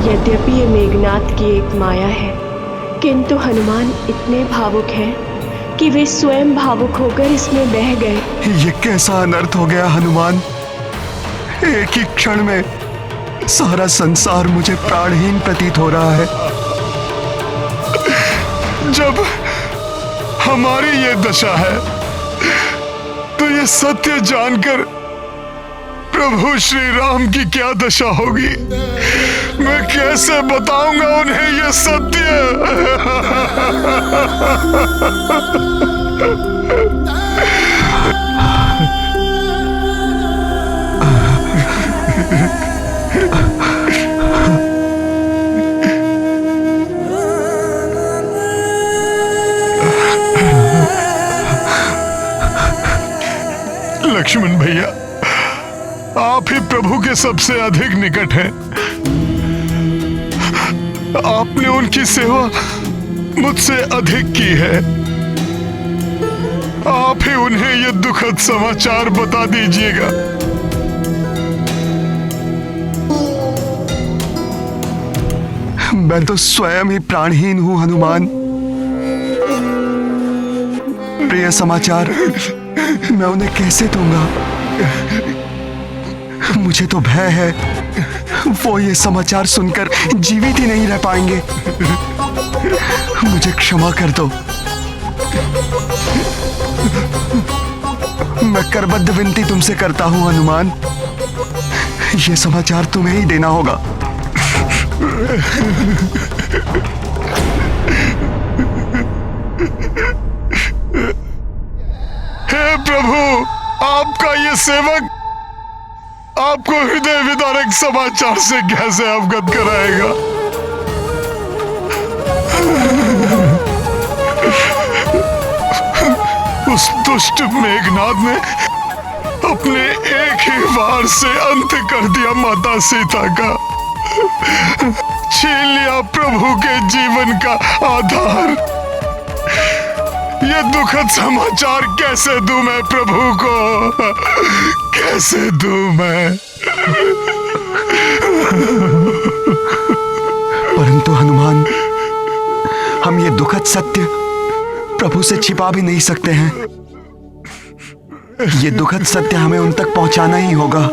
यद्यपि ये मेघनाद की एक माया है, किंतु हनुमान इतने भावुक हैं कि वे स्वयं भावुक होकर इसमें बह गए। ये कैसा अनर्थ हो गया हनुमान। एक ही क्षण में सारा संसार मुझे प्राणहीन प्रतीत हो रहा है। जब हमारी ये दशा है तो ये सत्य जानकर प्रभु श्री राम की क्या दशा होगी। मैं कैसे बताऊंगा उन्हें ये सत्य। लक्ष्मण भैया, आप ही प्रभु के सबसे अधिक निकट हैं। आपने उनकी सेवा मुझसे अधिक की है। आप ही उन्हें यह दुखद समाचार बता दीजिएगा। मैं तो स्वयं ही प्राणहीन हूं हनुमान। प्रिय समाचार मैं उन्हें कैसे दूंगा। मुझे तो भय है वो ये समाचार सुनकर जीवित ही नहीं रह पाएंगे। मुझे क्षमा कर दो। मैं करबद्ध विनती तुमसे करता हूं हनुमान, ये समाचार तुम्हें ही देना होगा। हे प्रभु, आपका ये सेवक आपको हृदय विदारक समाचार से कैसे अवगत कराएगा। उस दुष्ट मेघनाद ने अपने एक ही वार से अंत कर दिया माता सीता का, छीन लिया प्रभु के जीवन का आधार। ये दुखद समाचार कैसे दूं मैं प्रभु को, कैसे दूं मैं। परंतु हनुमान, हम ये दुखद सत्य प्रभु से छिपा भी नहीं सकते हैं। ये दुखद सत्य हमें उन तक पहुंचाना ही होगा।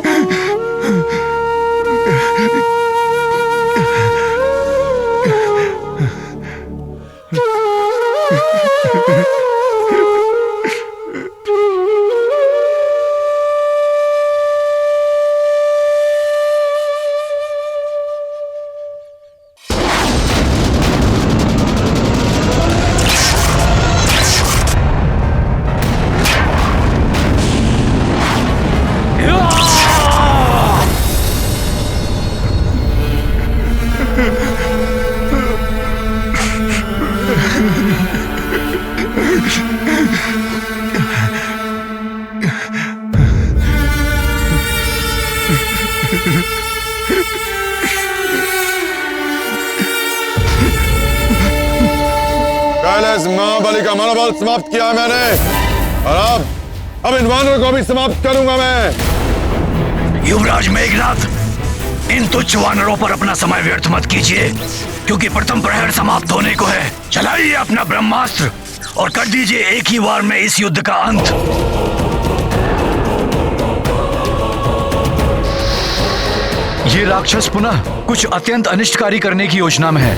कैलाश महाबली का मनोबल समाप्त किया मैंने, और अब इन वानरों को भी समाप्त करूंगा मैं। युवराज मेघनाद, इन तुच्छ वानरों पर अपना समय व्यर्थ मत कीजिए, क्योंकि प्रथम प्रहर समाप्त होने को है। चलाइए अपना ब्रह्मास्त्र और कर दीजिए एक ही वार में इस युद्ध का अंत। ये राक्षस पुनः कुछ अत्यंत अनिष्टकारी करने की योजना में है।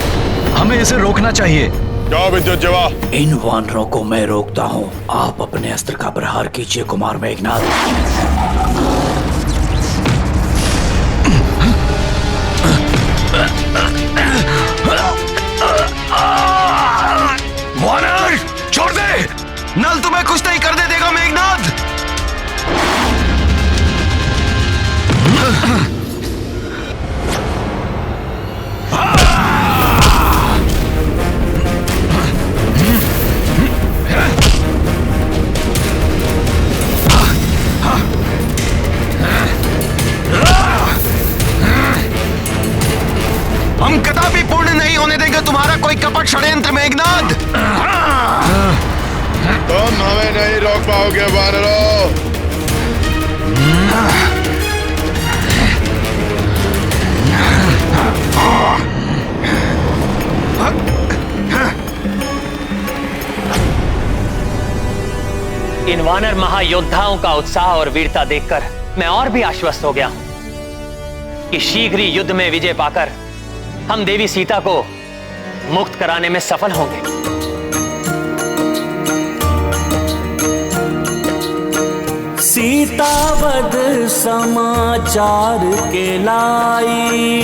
हमें इसे रोकना चाहिए। क्या विद्युत जीवा? इन वानरों को मैं रोकता हूँ। आप अपने अस्त्र का प्रहार कीजिए कुमार मेघनाद। वानर छोड़ दे। नल तुम्हें कुछ नहीं करने देगा मेघनाद। हम कदापि पूर्ण नहीं होने देंगे तुम्हारा कोई कपट षड्यंत्र मेघनाद। तुम हमें नहीं रोक पाओगे वानरों। वानर महायोद्धाओं का उत्साह और वीरता देखकर मैं और भी आश्वस्त हो गया हूं कि शीघ्र ही युद्ध में विजय पाकर हम देवी सीता को मुक्त कराने में सफल होंगे। सीतावद समाचार के लाई,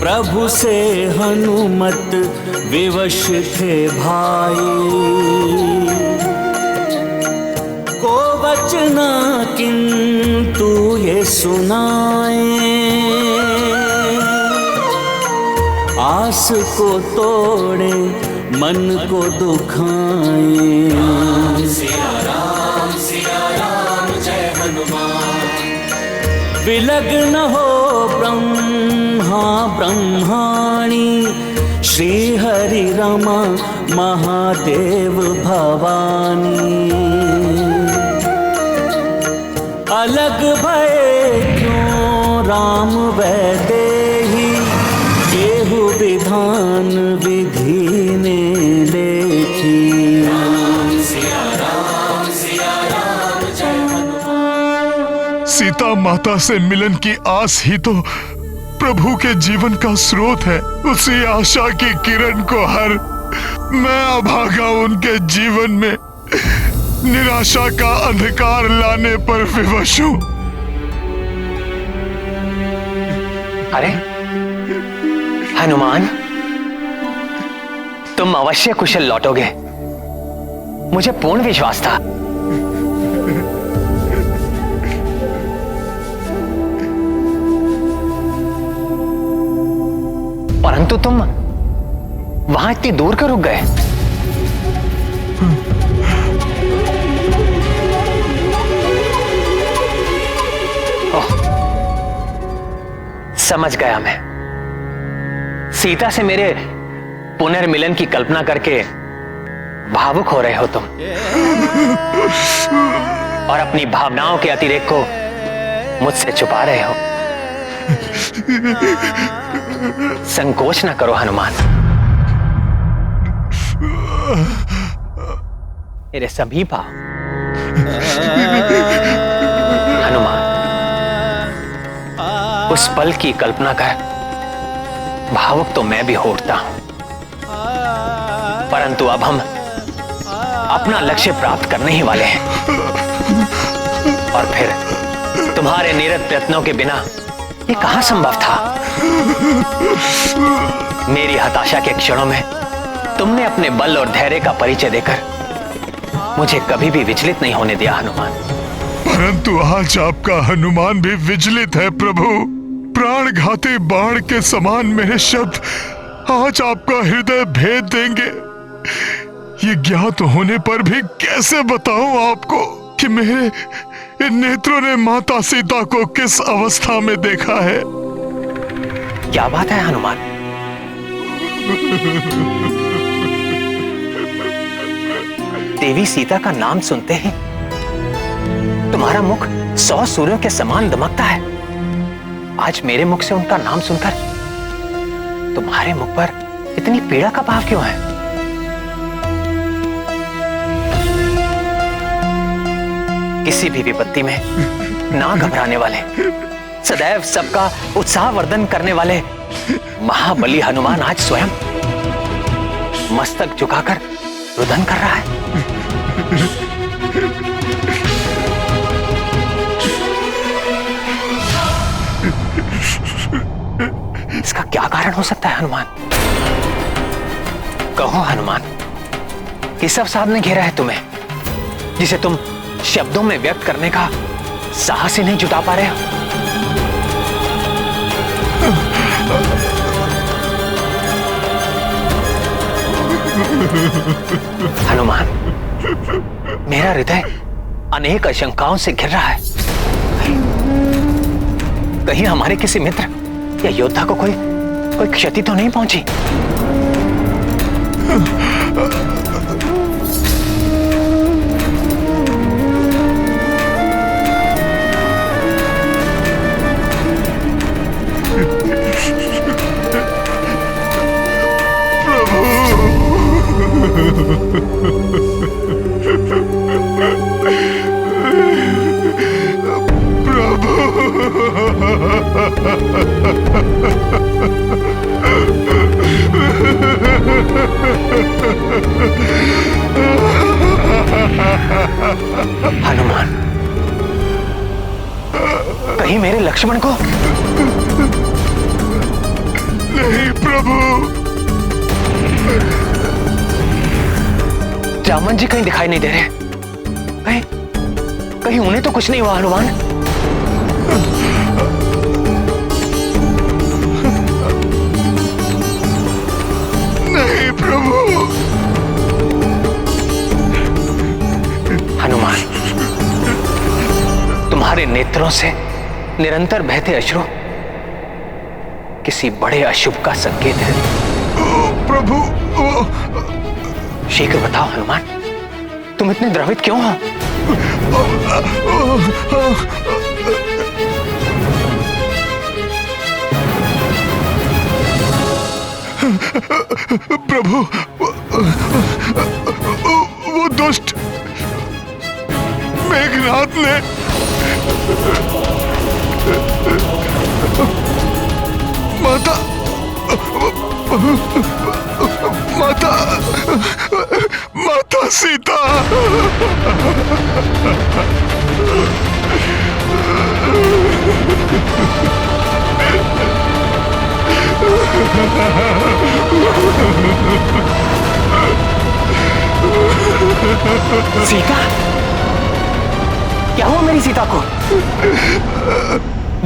प्रभु से हनुमत विवश थे भाई। को वचना किंतु ये सुनाए, आस को तोड़े मन को दुखाए। सिया राम जय हनुमान। विलग्न हो ब्रह्मा ब्रह्माणी, श्री हरि रमा महादेव भवानी। अलग भय क्यों राम वैदेही, केहु विधान विधि ने लेखी। सीता माता से मिलन की आस ही तो प्रभु के जीवन का स्रोत है। उसी आशा की किरण को हर मैं अभागा उनके जीवन में निराशा का अंधकार लाने पर विवश हूं। अरे हनुमान, तुम अवश्य कुशल लौटोगे, मुझे पूर्ण विश्वास था। परंतु तुम वहां इतनी दूर क्यों रुक गए? ओह, समझ गया मैं। सीता से मेरे पुनर्मिलन की कल्पना करके भावुक हो रहे हो तुम, और अपनी भावनाओं के अतिरेक को मुझसे छुपा रहे हो। संकोच न करो हनुमान। मेरे समीप आओ। हनुमान, उस पल की कल्पना कर भावुक तो मैं भी हो उठता हूं, परंतु अब हम अपना लक्ष्य प्राप्त करने ही वाले हैं, और फिर तुम्हारे निरत प्रयत्नों के बिना ये कहां संभव था? मेरी हताशा के क्षणों में तुमने अपने बल और धैर्य का परिचय देकर मुझे कभी भी विचलित नहीं होने दिया हनुमान। परंतु आज आपका हनुमान भी विचलित है प्रभु। प्राणघाती बाण के समान मेरे शब्द आज आपका हृदय भेद देंगे। ये ज्ञात होने पर भी कैसे बताऊं आपको कि मेरे इन नेत्रों ने माता सीता को किस अवस्था में देखा है। क्या बात है हनुमान? देवी सीता का नाम सुनते ही तुम्हारा मुख 100 सूर्यों के समान दमकता है। आज मेरे मुख से उनका नाम सुनकर तुम्हारे मुख पर इतनी पीड़ा का भाव क्यों है? किसी भी विपत्ति में ना घबराने वाले, सदैव सबका उत्साह वर्धन करने वाले महाबली हनुमान आज स्वयं मस्तक झुकाकर रुदन कर रहा है। इसका क्या कारण हो सकता है हनुमान? कहो हनुमान, किस अवसाद ने घेरा है तुम्हें, जिसे तुम शब्दों में व्यक्त करने का साहस ही नहीं जुटा पा रहे हो? हनुमान, मेरा हृदय अनेक आशंकाओं से घिर रहा है। कहीं हमारे किसी मित्र या योद्धा को कोई क्षति तो नहीं पहुंची? प्रभु लक्ष्मण को? नहीं प्रभु। जामवंत जी कहीं दिखाई नहीं दे रहे। कहीं उन्हें तो कुछ नहीं हुआ हनुमान? नहीं प्रभु। हनुमान, तुम्हारे नेत्रों से निरंतर बहते अश्रु किसी बड़े अशुभ का संकेत है। प्रभु। शीघ्र बताओ हनुमान, तुम इतने द्रवित क्यों हो? प्रभु, वो दुष्ट मेघनाद ने माता माता माता सीता। सीता? क्या हुआ मेरी सीता को?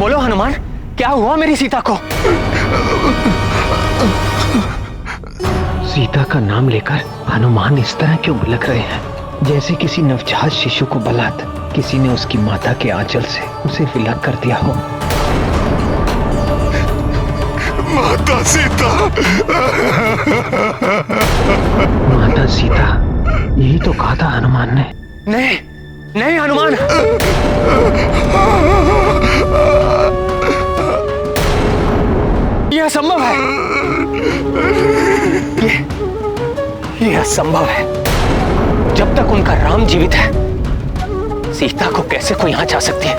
बोलो हनुमान, क्या हुआ मेरी सीता को? सीता का नाम लेकर हनुमान इस तरह क्यों बिलख रहे हैं, जैसे किसी नवजात शिशु को बलात् किसी ने उसकी माता के आंचल से उसे विलग कर दिया हो। माता सीता। माता सीता, यही तो कहा था हनुमान ने। नहीं नहीं हनुमान, यह असंभव है। यह असंभव है। जब तक उनका राम जीवित है, सीता को कैसे कोई यहां जा सकती है?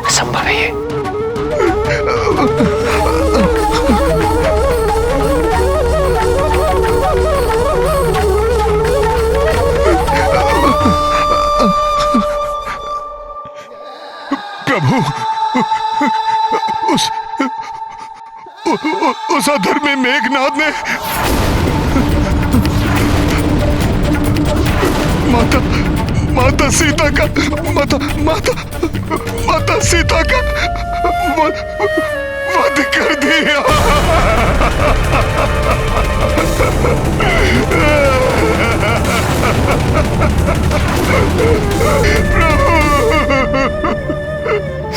असंभव है ये। प्रभु, उस अधर्मी मेघनाद ने माता सीता का माता सीता का वध कर दिया।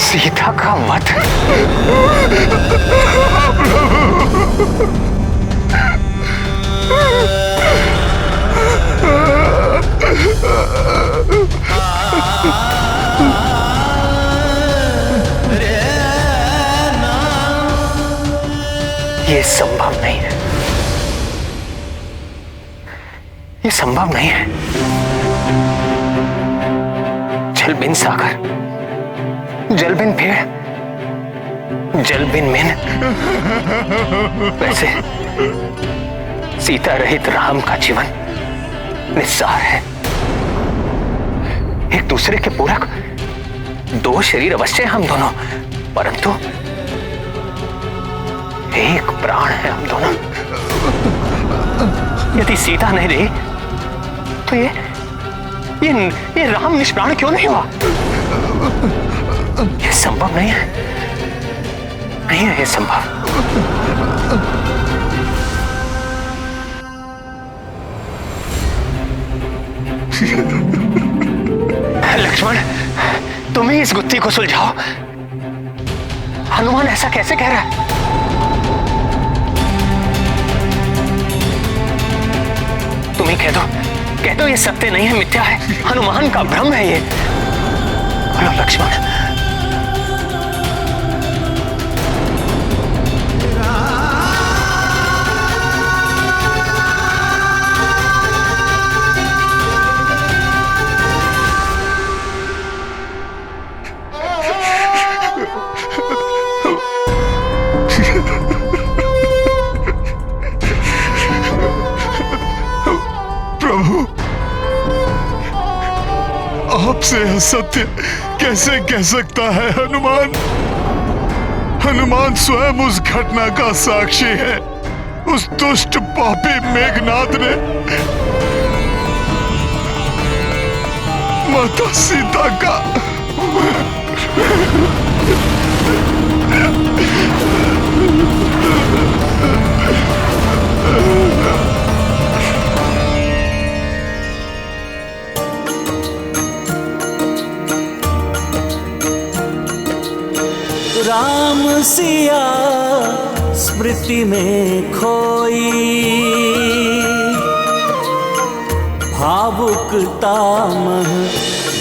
सीता का वध? ये संभव नहीं है। ये संभव नहीं है। जल बिन सागर, जल बिन पेड़, जल बिन मेन, वैसे सीता रहित राम का जीवन निस्सार है। एक दूसरे के पूरक दो शरीर अवश्य हम दोनों, परंतु एक प्राण है हम दोनों। यदि सीता नहीं रही तो ये राम निष्प्राण क्यों नहीं हुआ? ये संभव नहीं है। नहीं है ये संभव। लक्ष्मण, तुम ही इस गुत्थी को सुलझाओ। हनुमान ऐसा कैसे कह रहा है? तुम ही कह दो ये सत्य नहीं है, मिथ्या है, हनुमान का भ्रम है ये। बोलो लक्ष्मण। आपसे सत्य कैसे कह सकता है हनुमान? हनुमान स्वयं उस घटना का साक्षी है। उस दुष्ट पापी मेघनाद ने माता सीता का राम सिया स्मृति में खोई, भावुकता मह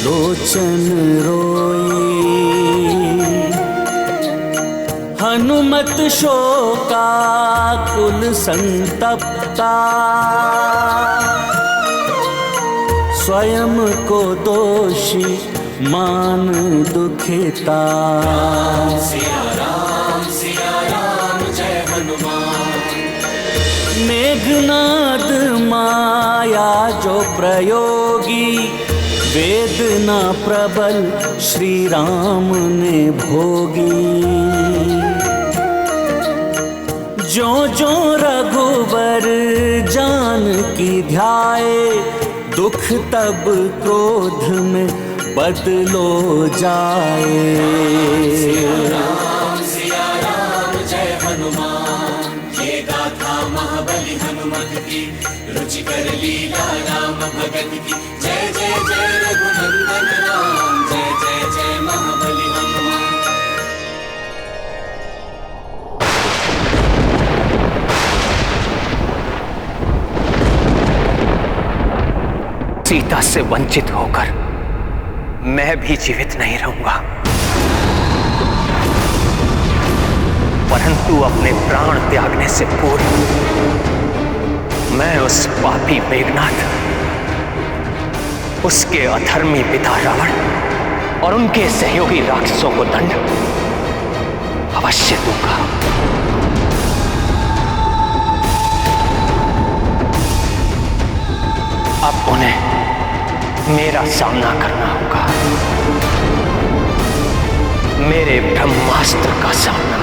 लोचन रोई। हनुमत शोकाकुल संतप्ता, स्वयं को दोषी मान दुखिता। सिया राम जय हनुमान। मेघनाद माया जो प्रयोगी, वेदना प्रबल श्री राम ने भोगी। जो जो रघुवर जानकी ध्याए, दुख तब क्रोध में बदलो जाए। सिया राम जय हनुमान। ये गाथा महाबली हनुमत की, रुचिकर लीला राम भगत की। जय जय जय रघुनंदन राम, जय जय जय महाबली हनुमान। सीता से वंचित होकर मैं भी जीवित नहीं रहूंगा, परंतु अपने प्राण त्यागने से पूर्व मैं उस पापी मेघनाद, उसके अधर्मी पिता रावण और उनके सहयोगी राक्षसों को दंड अवश्य दूंगा। अब उन्हें मेरा सामना करना होगा, मेरे ब्रह्मास्त्र का सामना।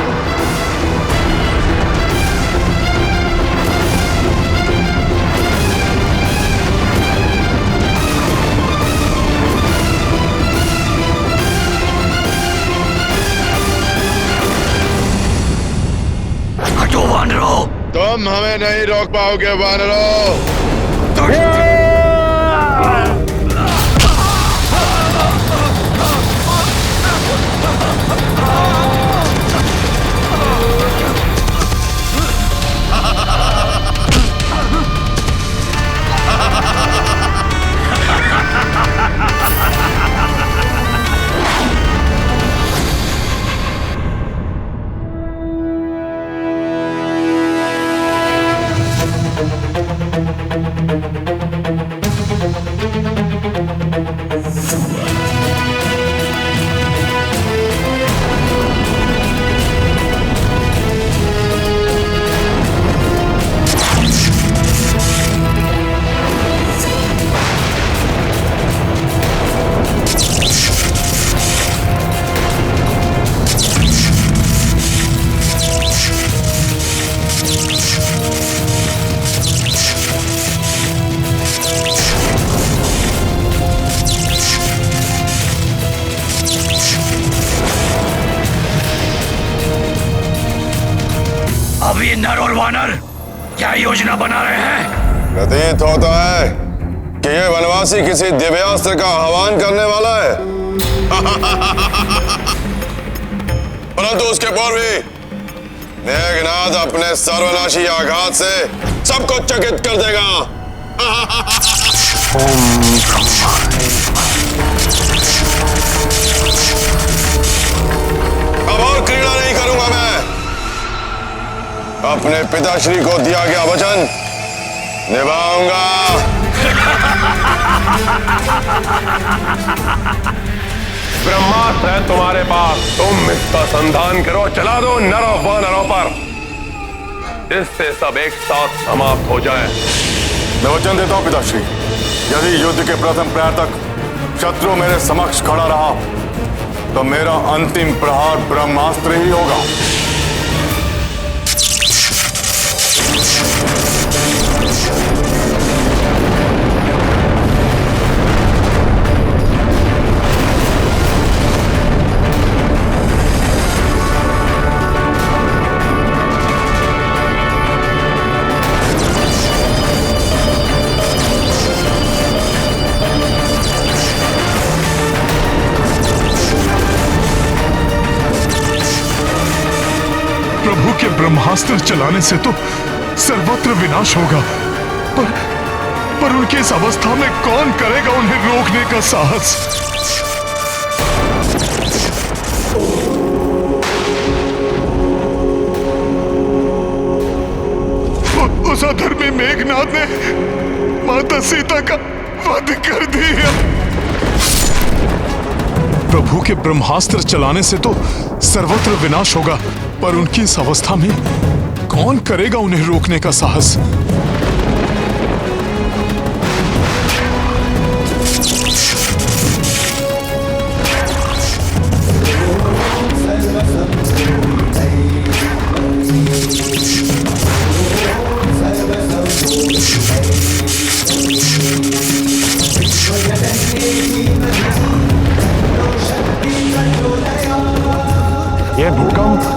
हटो वानरों! तुम हमें नहीं रोक पाओगे वानरों। अब ये नर और वानर क्या योजना बना रहे हैं? प्रतीत होता है कि ये वनवासी किसी दिव्यास्त्र का आह्वान करने वाला है। परंतु उसके पूर्व भी मेघनाद अपने सर्वनाशी आघात से सबको चकित कर देगा। अब और क्रीड़ा नहीं करूंगा मैं। अपने पिताश्री को दिया गया वचन निभाऊंगा। ब्रह्मास्त्र है तुम्हारे पास, तुम इसका संधान करो। चला दो नरों वानरों पर, इससे सब एक साथ समाप्त हो जाए। मैं वचन देता हूं पिताश्री, यदि युद्ध के प्रथम प्रहर तक शत्रु मेरे समक्ष खड़ा रहा तो मेरा अंतिम प्रहार ब्रह्मास्त्र ही होगा। प्रभु के ब्रह्मास्त्र चलाने से तो सर्वत्र विनाश होगा, पर उनकी इस अवस्था में कौन करेगा उन्हें रोकने का साहस? उस अधर्मी मेघनाथ ने माता सीता का वध कर दिया। प्रभु के ब्रह्मास्त्र चलाने से तो सर्वत्र विनाश होगा, पर उनकी इस अवस्था में कौन करेगा उन्हें रोकने का साहस? ये भूकंप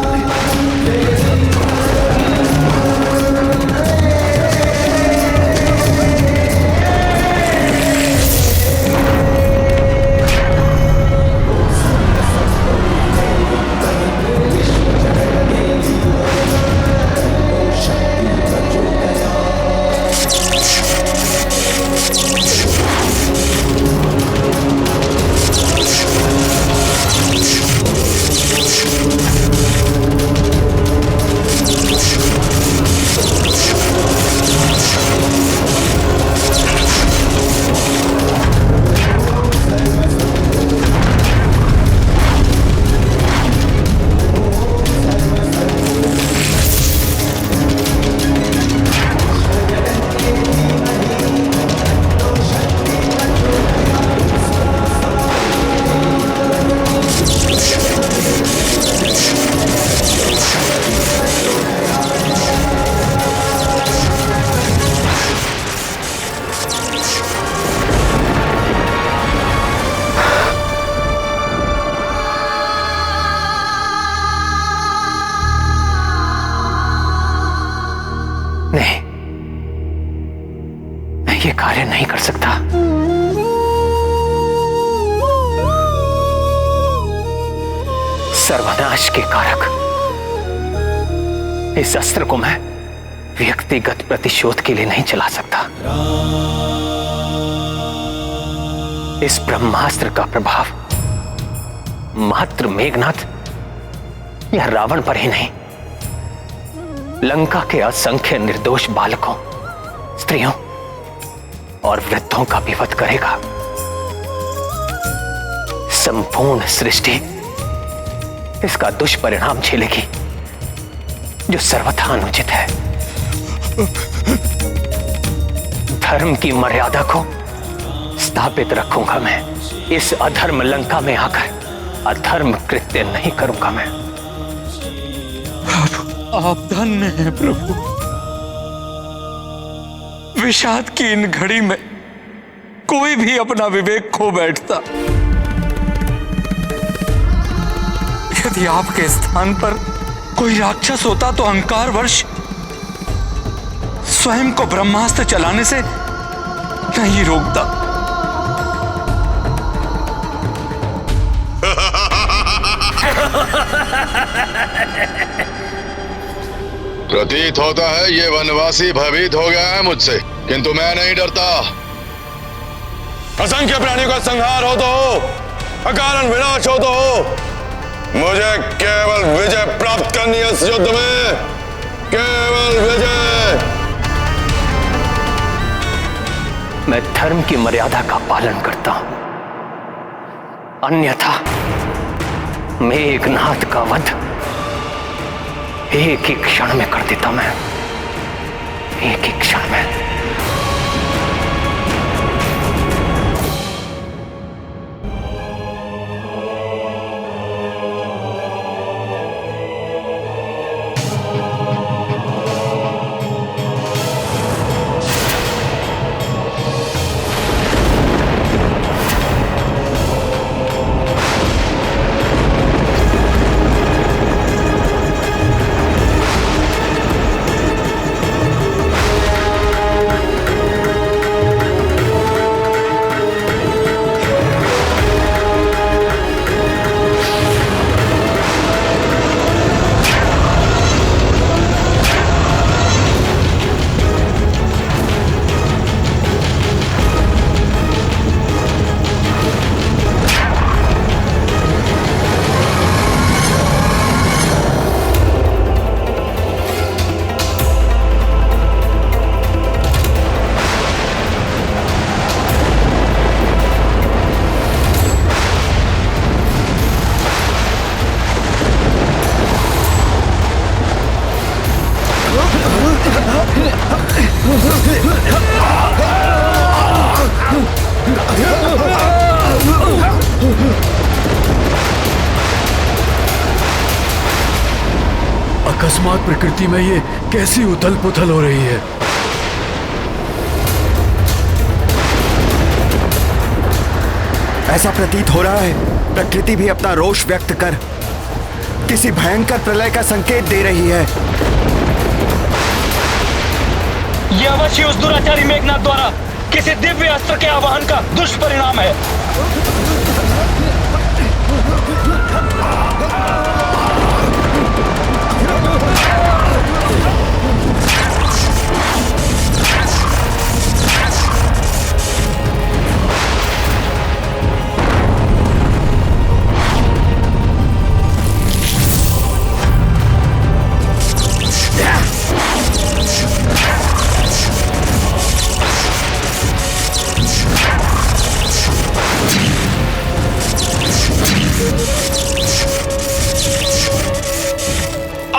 ये कार्य नहीं कर सकता। सर्वनाश के कारक इस अस्त्र को मैं व्यक्तिगत प्रतिशोध के लिए नहीं चला सकता। इस ब्रह्मास्त्र का प्रभाव मात्र मेघनाथ या रावण पर ही नहीं, लंका के असंख्य निर्दोष बालकों, स्त्रियों और वृद्धों का भी वध करेगा। संपूर्ण सृष्टि इसका दुष्परिणाम झेलेगी, जो सर्वथा अनुचित है। धर्म की मर्यादा को स्थापित रखूंगा मैं। इस अधर्म लंका में आकर अधर्म कृत्य नहीं करूंगा मैं। आप धन्य हैं प्रभु। विषाद की इन घड़ी में कोई भी अपना विवेक खो बैठता। यदि आपके स्थान पर कोई राक्षस होता तो अहंकारवश स्वयं को ब्रह्मास्त्र चलाने से नहीं रोकता। प्रतीत होता है ये वनवासी भयभीत हो गया है मुझसे, किंतु मैं नहीं डरता। असंख्य प्राणियों का संहार हो तो हो, अकारण विनाश हो तो हो, मुझे केवल विजय प्राप्त करनी है इस युद्ध में, केवल विजय। मैं धर्म की मर्यादा का पालन करता हूं, अन्यथा मेघनाथ का वध एक ही क्षण में कर देता मैं, एक ही क्षण में। अकस्मात प्रकृति में ये कैसी उथल पुथल हो रही है। ऐसा प्रतीत हो रहा है प्रकृति भी अपना रोष व्यक्त कर किसी भयंकर प्रलय का संकेत दे रही है। यह अवश्य उस दुराचारी मेघनाथ द्वारा किसी दिव्य अस्त्र के आवाहन का दुष्परिणाम है।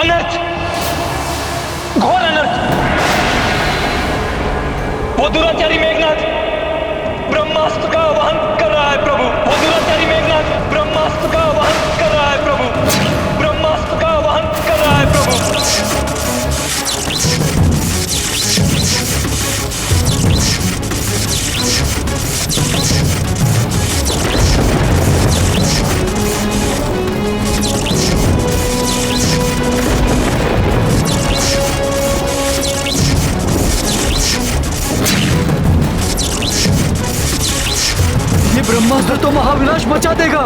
अनर्थ, घोर अनर्थ। वो दुराचारी मेघनाथ ब्रह्मास्त्र का आवाहन कर रहा है प्रभु। वो दुराचारी मेघनाथ ब्रह्मास्त्र का आवाहन कर रहा है प्रभु। ब्रह्मास्त्र का आवाहन कर रहा है प्रभु। ये ब्रह्मास्त्र तो महाविनाश मचा देगा।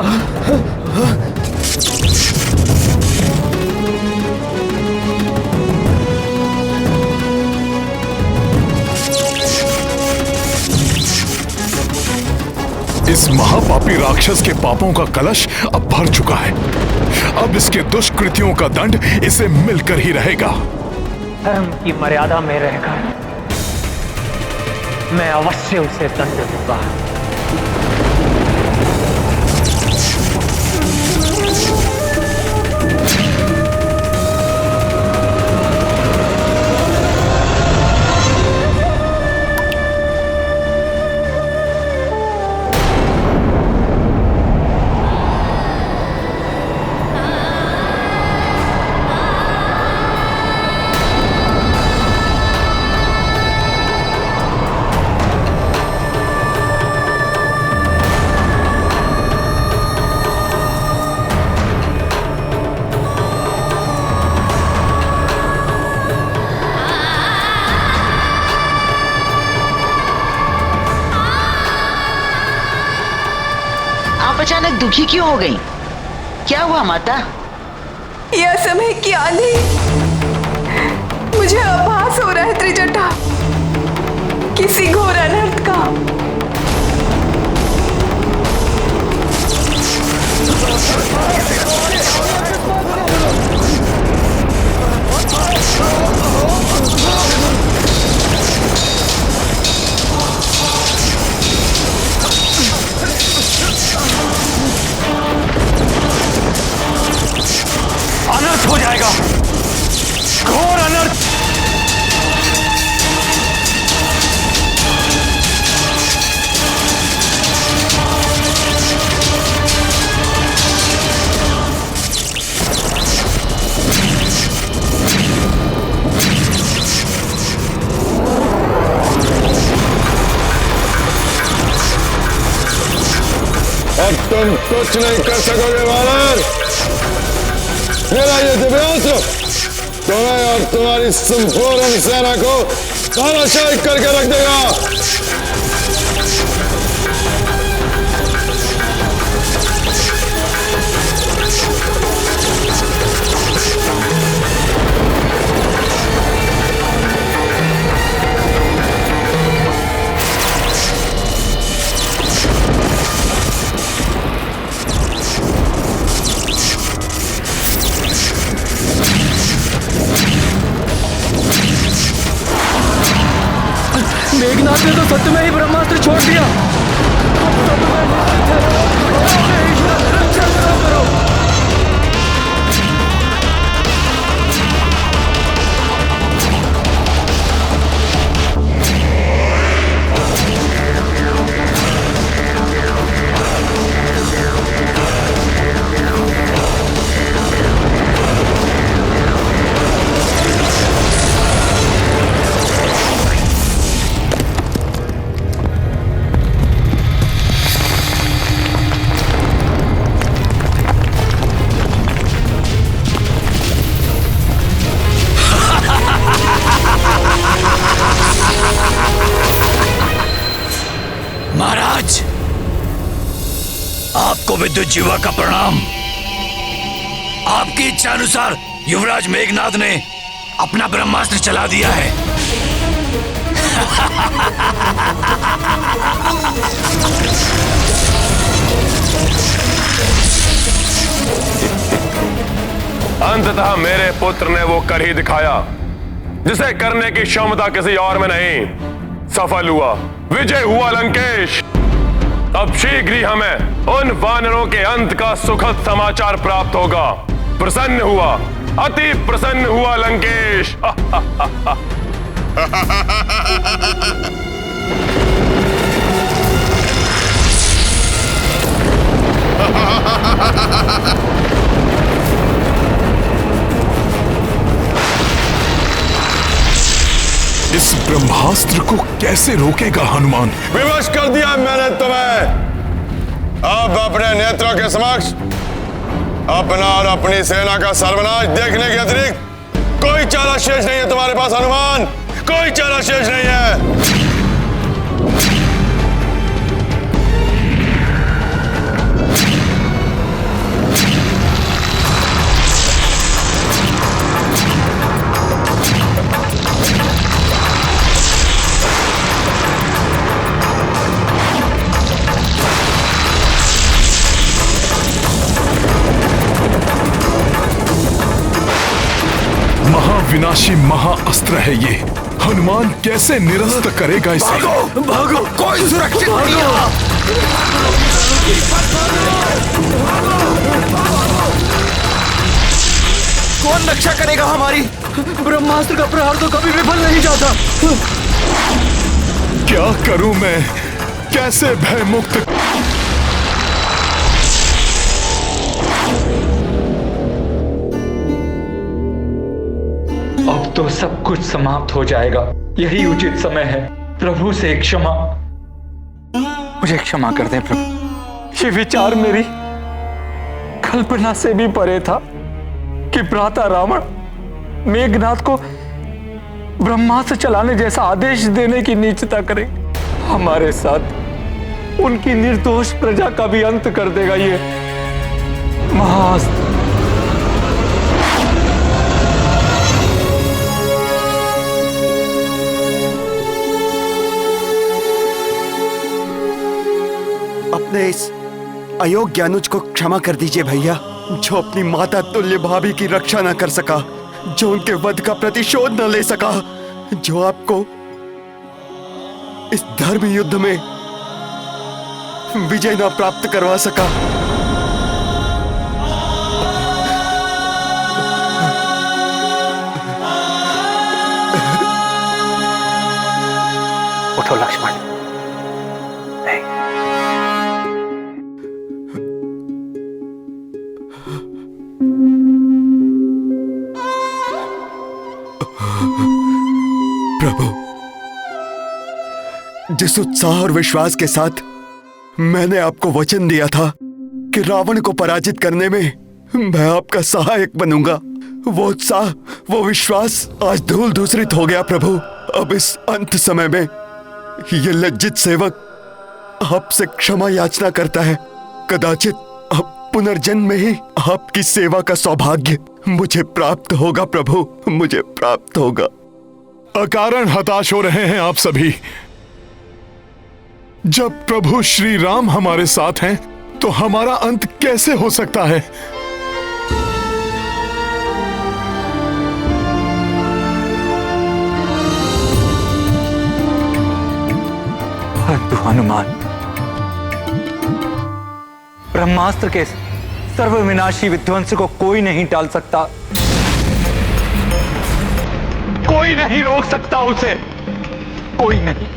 इस महापापी राक्षस के पापों का कलश अब भर चुका है। अब इसके दुष्कृतियों का दंड इसे मिलकर ही रहेगा। धर्म की मर्यादा में रहकर मैं अवश्य उसे दंड दूंगा। अचानक दुखी क्यों हो गई? क्या हुआ माता? यह समय की आंधी, मुझे आभास हो रहा है त्रिजटा किसी घोर अनर्थ का। अनर्थ हो जाएगा, घोर अनर्थ। अब तुम कुछ नहीं कर सकोगे वानर। मेरा ये दिव्यास्त्र तुम्हें और तुम्हारी संपूर्ण सेना को तानाशाही करके रख देगा। मेघनाथ ने तो सत्य में ही ब्रह्मास्त्र छोड़ दिया। को विद्युत जीवा का प्रणाम। आपकी इच्छा अनुसार युवराज मेघनाद ने अपना ब्रह्मास्त्र चला दिया है। अंततः मेरे पुत्र ने वो कर ही दिखाया जिसे करने की क्षमता किसी और में नहीं। सफल हुआ, विजय हुआ लंकेश। अब शीघ्र ही हमें उन वानरों के अंत का सुखद समाचार प्राप्त होगा। प्रसन्न हुआ, अति प्रसन्न हुआ लंकेश। इस ब्रह्मास्त्र को कैसे रोकेगा हनुमान? विवश कर दिया मैंने तुम्हें। अब अपने नेत्रों के समक्ष अपना और अपनी सेना का सर्वनाश देखने के अतिरिक्त कोई चारा शेष नहीं है तुम्हारे पास हनुमान, कोई चारा शेष नहीं है। महाविनाशी महाअस्त्र है ये। हनुमान कैसे निरस्त करेगा इसे? भागो, भागो, कोई सुरक्षित नहीं है। कौन रक्षा करेगा हमारी? ब्रह्मास्त्र का प्रहार तो कभी विफल नहीं जाता। क्या करूं मैं? कैसे भयमुक्त? अब तो सब कुछ समाप्त हो जाएगा, यही उचित समय है। प्रभु से क्षमा, मुझे क्षमा कर दें प्रभु। ये विचार मेरी कल्पना से भी परे था कि भ्राता रावण मेघनाद को ब्रह्मास्त्र चलाने जैसा आदेश देने की नीचता करे। हमारे साथ उनकी निर्दोष प्रजा का भी अंत कर देगा ये महाअस्त्र। अपने इस अयोग्य अनुज को क्षमा कर दीजिए भैया, जो अपनी माता तुल्य भाभी की रक्षा न कर सका, जो उनके वध का प्रतिशोध न ले सका, जो आपको इस धर्म युद्ध में विजय न प्राप्त करवा सका। उठो लक्ष्मण। प्रभु, जिस उत्साह और विश्वास के साथ मैंने आपको वचन दिया था कि रावण को पराजित करने में मैं आपका सहायक बनूंगा, वो उत्साह, वो विश्वास आज धूल धूसरित हो गया प्रभु। अब इस अंत समय में ये लज्जित सेवक आपसे क्षमा याचना करता है। कदाचित अब पुनर्जन्म में ही आपकी सेवा का सौभाग्य मुझे प्राप्त होगा प्रभु, मुझे प्राप्त होगा। अकारण हताश हो रहे हैं आप सभी। जब प्रभु श्री राम हमारे साथ हैं तो हमारा अंत कैसे हो सकता है? परंतु हनुमान, ब्रह्मास्त्र के सर्वविनाशी विध्वंस को कोई नहीं टाल सकता, कोई नहीं रोक सकता उसे, कोई नहीं।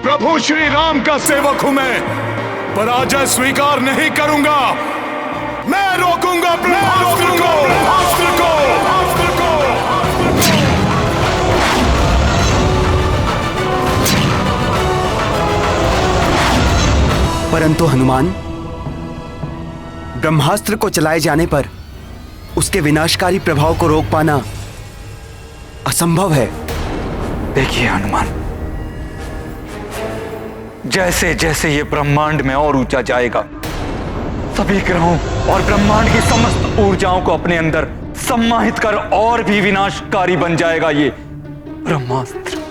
प्रभु श्री राम का सेवक हूं मैं, पराजय स्वीकार नहीं करूंगा, मैं रोकूंगा रोकूंगा ब्रह्मास्त्र को, ब्रह्मास्त्र को, ब्रह्मास्त्र को। परंतु हनुमान, ब्रह्मास्त्र को चलाए जाने पर उसके विनाशकारी प्रभाव को रोक पाना असंभव है। देखिए हनुमान, जैसे जैसे ये ब्रह्मांड में और ऊंचा जाएगा, सभी ग्रहों और ब्रह्मांड की समस्त ऊर्जाओं को अपने अंदर सम्माहित कर और भी विनाशकारी बन जाएगा ये ब्रह्मास्त्र।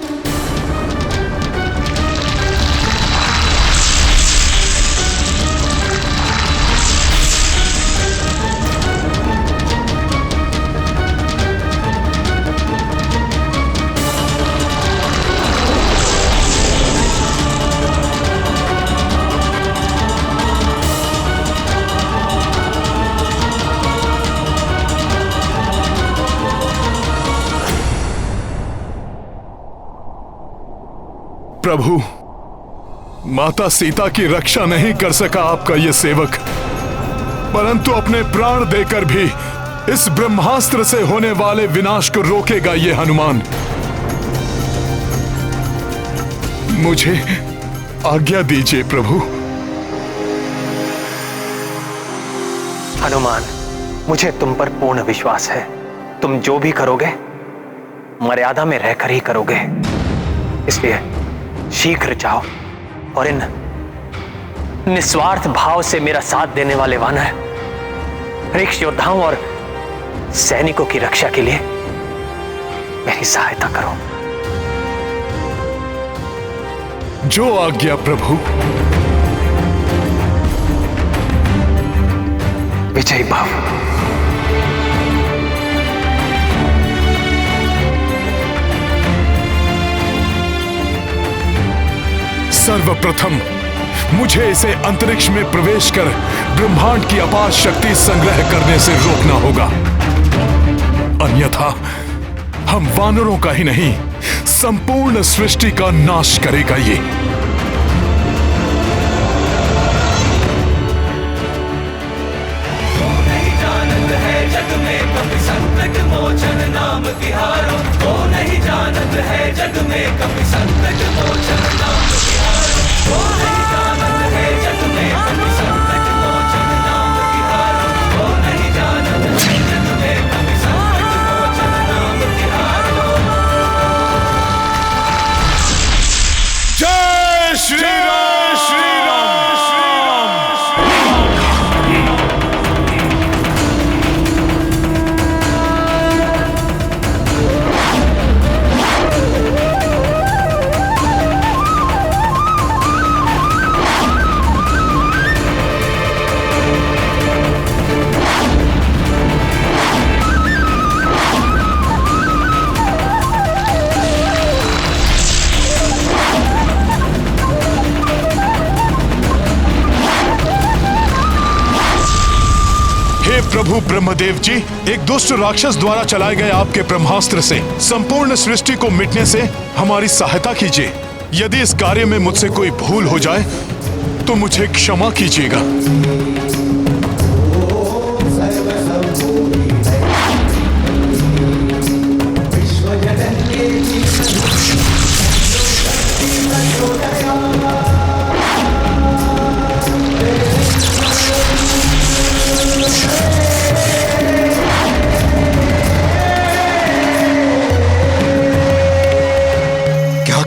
प्रभु, माता सीता की रक्षा नहीं कर सका आपका ये सेवक, परंतु अपने प्राण देकर भी इस ब्रह्मास्त्र से होने वाले विनाश को रोकेगा ये हनुमान। मुझे आज्ञा दीजिए प्रभु। हनुमान, मुझे तुम पर पूर्ण विश्वास है। तुम जो भी करोगे मर्यादा में रहकर ही करोगे, इसलिए शीघ्र जाओ और इन निस्वार्थ भाव से मेरा साथ देने वाले वानर, वृक्ष योद्धाओं और सैनिकों की रक्षा के लिए मेरी सहायता करो। जो आज्ञा प्रभु। विजयी भव। सर्वप्रथम मुझे इसे अंतरिक्ष में प्रवेश कर ब्रह्मांड की अपार शक्ति संग्रह करने से रोकना होगा, अन्यथा हम वानरों का ही नहीं संपूर्ण सृष्टि का नाश करेगा ये। नहीं जानत है जग में कभी संकट मोचन नाम तिहारो, वो नहीं जानत है जग में कभी संकट मोचन नाम तिहारो, वो नहीं जानत है जग में कभी संकट मोचन नाम तिहारो, वो नहीं जानत है जग में कभी संकट मोचन नाम तिहारो। जय श्री राम, श्री राम, श्री राम। प्रभु ब्रह्मदेव जी, एक दुष्ट राक्षस द्वारा चलाए गए आपके ब्रह्मास्त्र से संपूर्ण सृष्टि को मिटने से हमारी सहायता कीजिए। यदि इस कार्य में मुझसे कोई भूल हो जाए तो मुझे क्षमा कीजिएगा।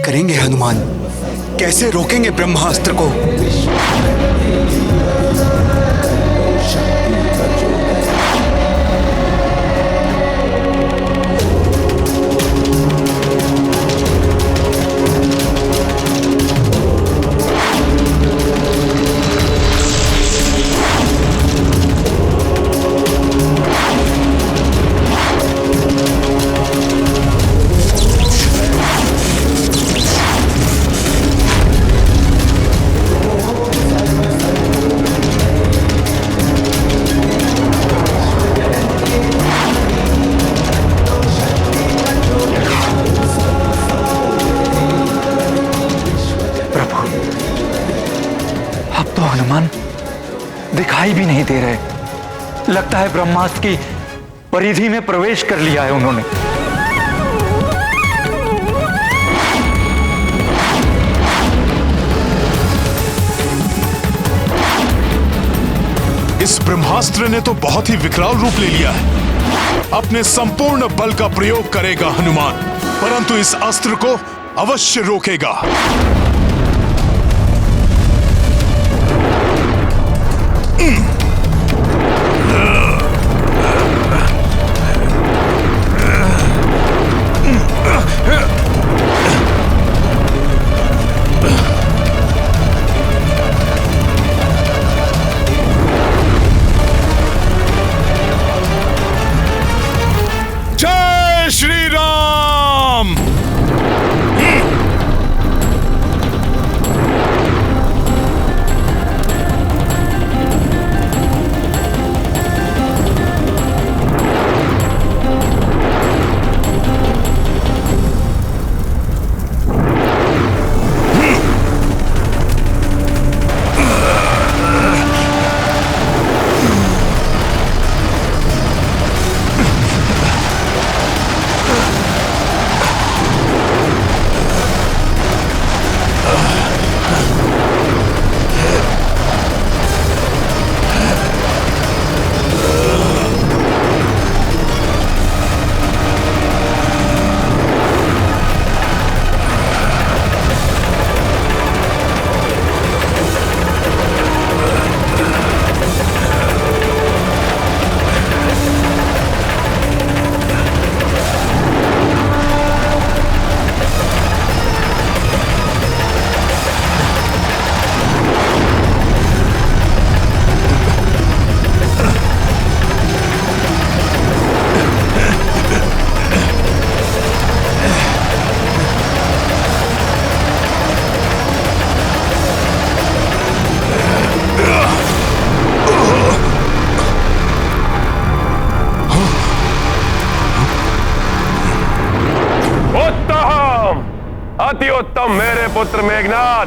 करेंगे हनुमान? कैसे रोकेंगे ब्रह्मास्त्र को? दिखाई भी नहीं दे रहे। लगता है ब्रह्मास्त्र की परिधि में प्रवेश कर लिया है उन्होंने। इस ब्रह्मास्त्र ने तो बहुत ही विकराल रूप ले लिया है। अपने संपूर्ण बल का प्रयोग करेगा हनुमान, परंतु इस अस्त्र को अवश्य रोकेगा। जय श्री राम। अति उत्तम मेरे पुत्र मेघनाथ,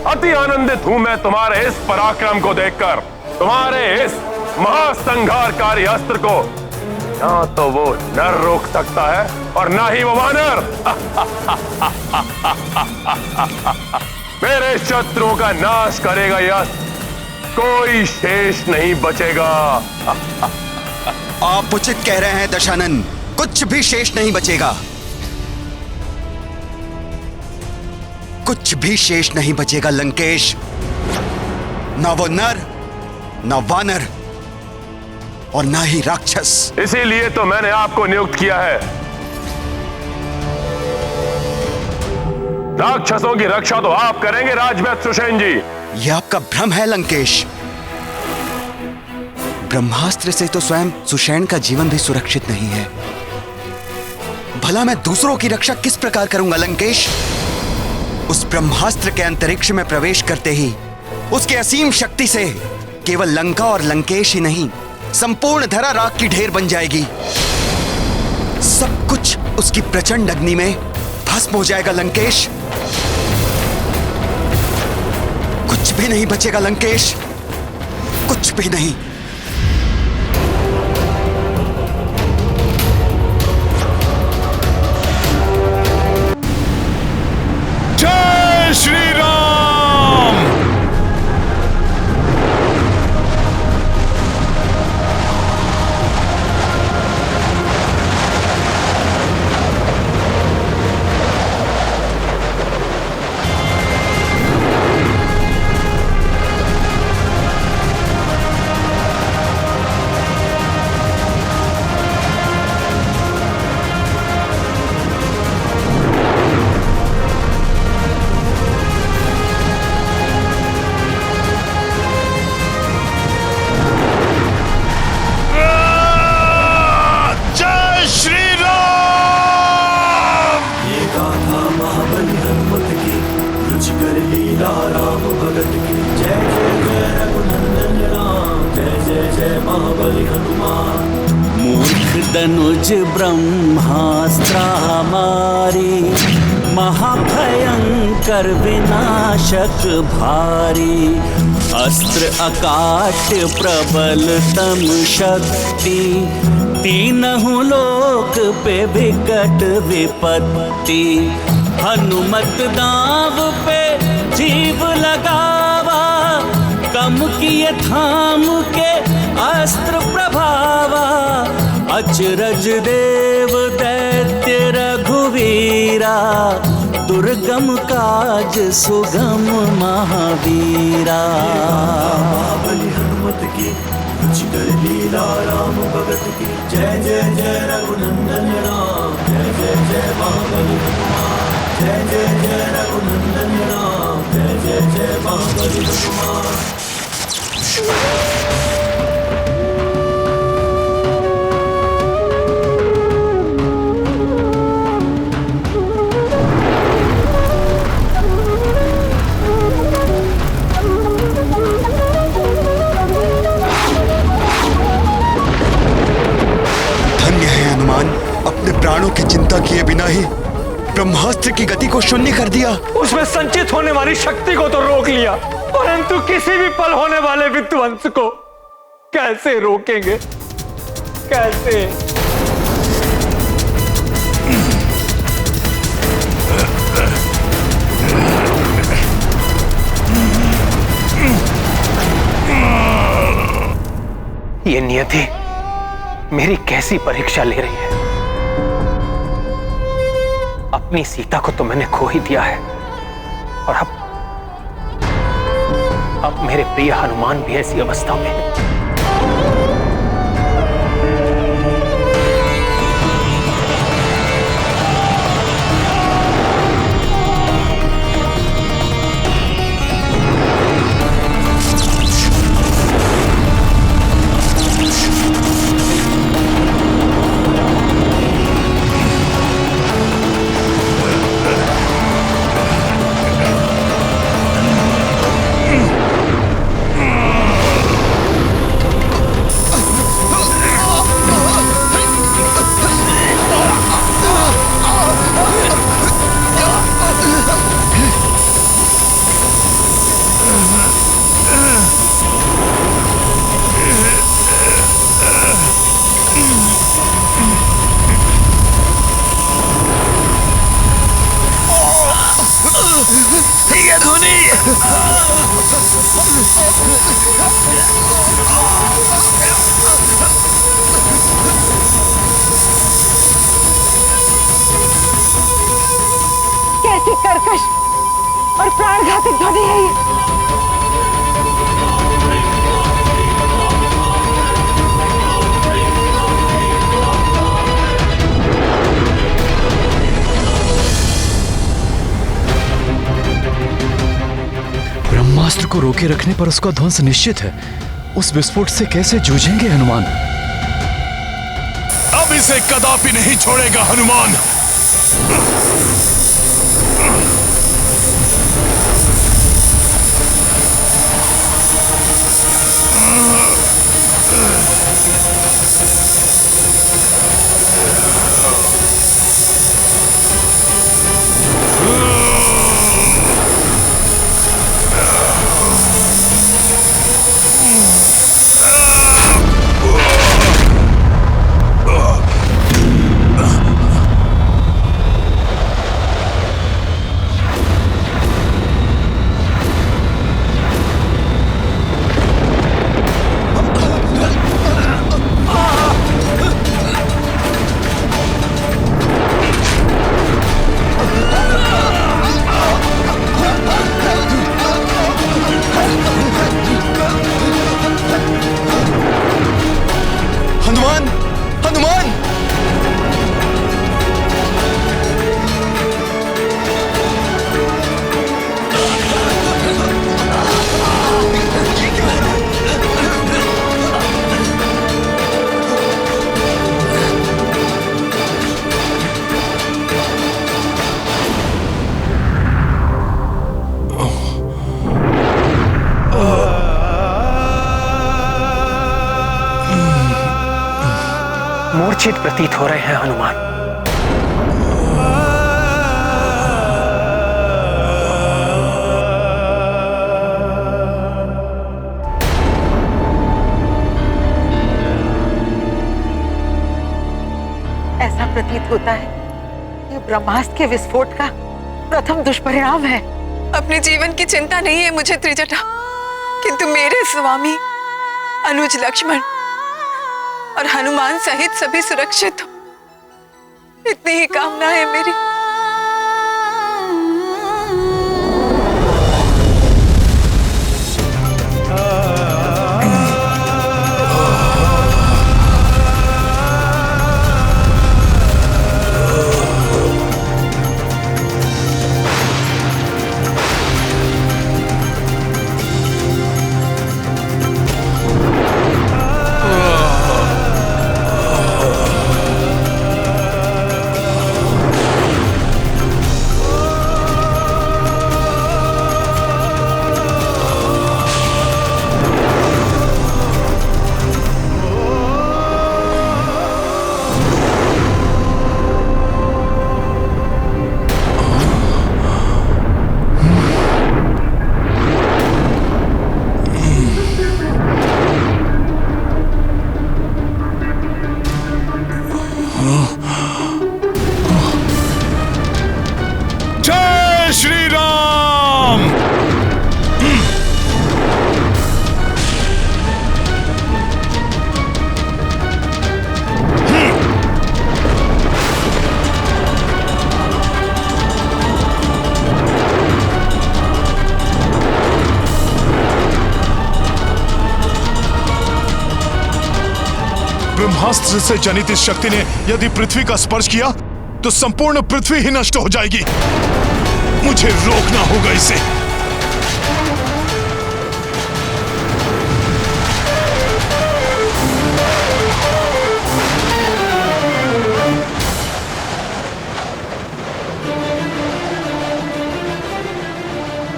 अति आनंदित हूं मैं तुम्हारे इस पराक्रम को देखकर। तुम्हारे इस महासंहारकारी अस्त्र को ना तो वो नर रोक सकता है और ना ही वो वानर। मेरे शत्रुओं का नाश करेगा यह अस्त्र, कोई शेष नहीं बचेगा। आप उचित कह रहे हैं दशानन, कुछ भी शेष नहीं बचेगा। कुछ भी शेष नहीं बचेगा लंकेश। ना वो नर, ना वानर और ना ही राक्षस। इसीलिए तो मैंने आपको नियुक्त किया है। राक्षसों की रक्षा तो आप करेंगे राजवैद्य सुषेण जी। यह आपका भ्रम है लंकेश। ब्रह्मास्त्र से तो स्वयं सुषेण का जीवन भी सुरक्षित नहीं है। भला मैं दूसरों की रक्षा किस प्रकार करूंगा लंकेश? उस ब्रह्मास्त्र के अंतरिक्ष में प्रवेश करते ही उसके असीम शक्ति से केवल लंका और लंकेश ही नहीं, संपूर्ण धरा राख की ढेर बन जाएगी। सब कुछ उसकी प्रचंड अग्नि में भस्म हो जाएगा लंकेश। कुछ भी नहीं बचेगा लंकेश, कुछ भी नहीं। जय श्री राम। धनुज ब्रह्मास्त्र हमारी, महाभयंकर विनाशक भारी। अस्त्र अकाट्य प्रबलतम शक्ति, तीनों लोक पे विकट विपत्ति। हनुमत दाव पे जीव लगावा, कम किए थाम के अस्त्र प्रभावा। अचरज देव दैत्य रघुवीरा, दुर्गम काज सुगम महावीरा। बलि हनुमत की रुचिकर लीला राम भगत की। जय जय जय रघुनंदन राम, जय जय जय महाबली हनुमान। जय जय जय रघुनंदन राम, जय जय जय महाबली हनुमान। अपने प्राणों की चिंता किए बिना ही ब्रह्मास्त्र की गति को शून्य कर दिया। उसमें संचित होने वाली शक्ति को तो रोक लिया, परंतु किसी भी पल होने वाले विध्वंस को कैसे रोकेंगे? कैसे? ये नियति मेरी कैसी परीक्षा ले रही है। अपनी सीता को तो मैंने खो ही दिया है, और अब मेरे प्रिय हनुमान भी ऐसी अवस्था में है। कैसी कर्कश और प्राणघातक ध्वनि है ये। ब्रह्मास्त्र को रोके रखने पर उसका ध्वंस निश्चित है। उस विस्फोट से कैसे जूझेंगे हनुमान? अब इसे कदापि नहीं छोड़ेगा हनुमान। मूर्छित प्रतीत हो रहे हैं हनुमान। होता है ये ब्रह्मास्त्र के विस्फोट का प्रथम दुष्परिणाम है। अपने जीवन की चिंता नहीं है मुझे त्रिजटा, किंतु मेरे स्वामी अनुज लक्ष्मण और हनुमान सहित सभी सुरक्षित हो, इतनी ही कामना है मेरी। जय श्री राम। ब्रह्मास्त्र से जनित इस शक्ति ने यदि पृथ्वी का स्पर्श किया तो संपूर्ण पृथ्वी ही नष्ट हो जाएगी। मुझे रोकना होगा इसे।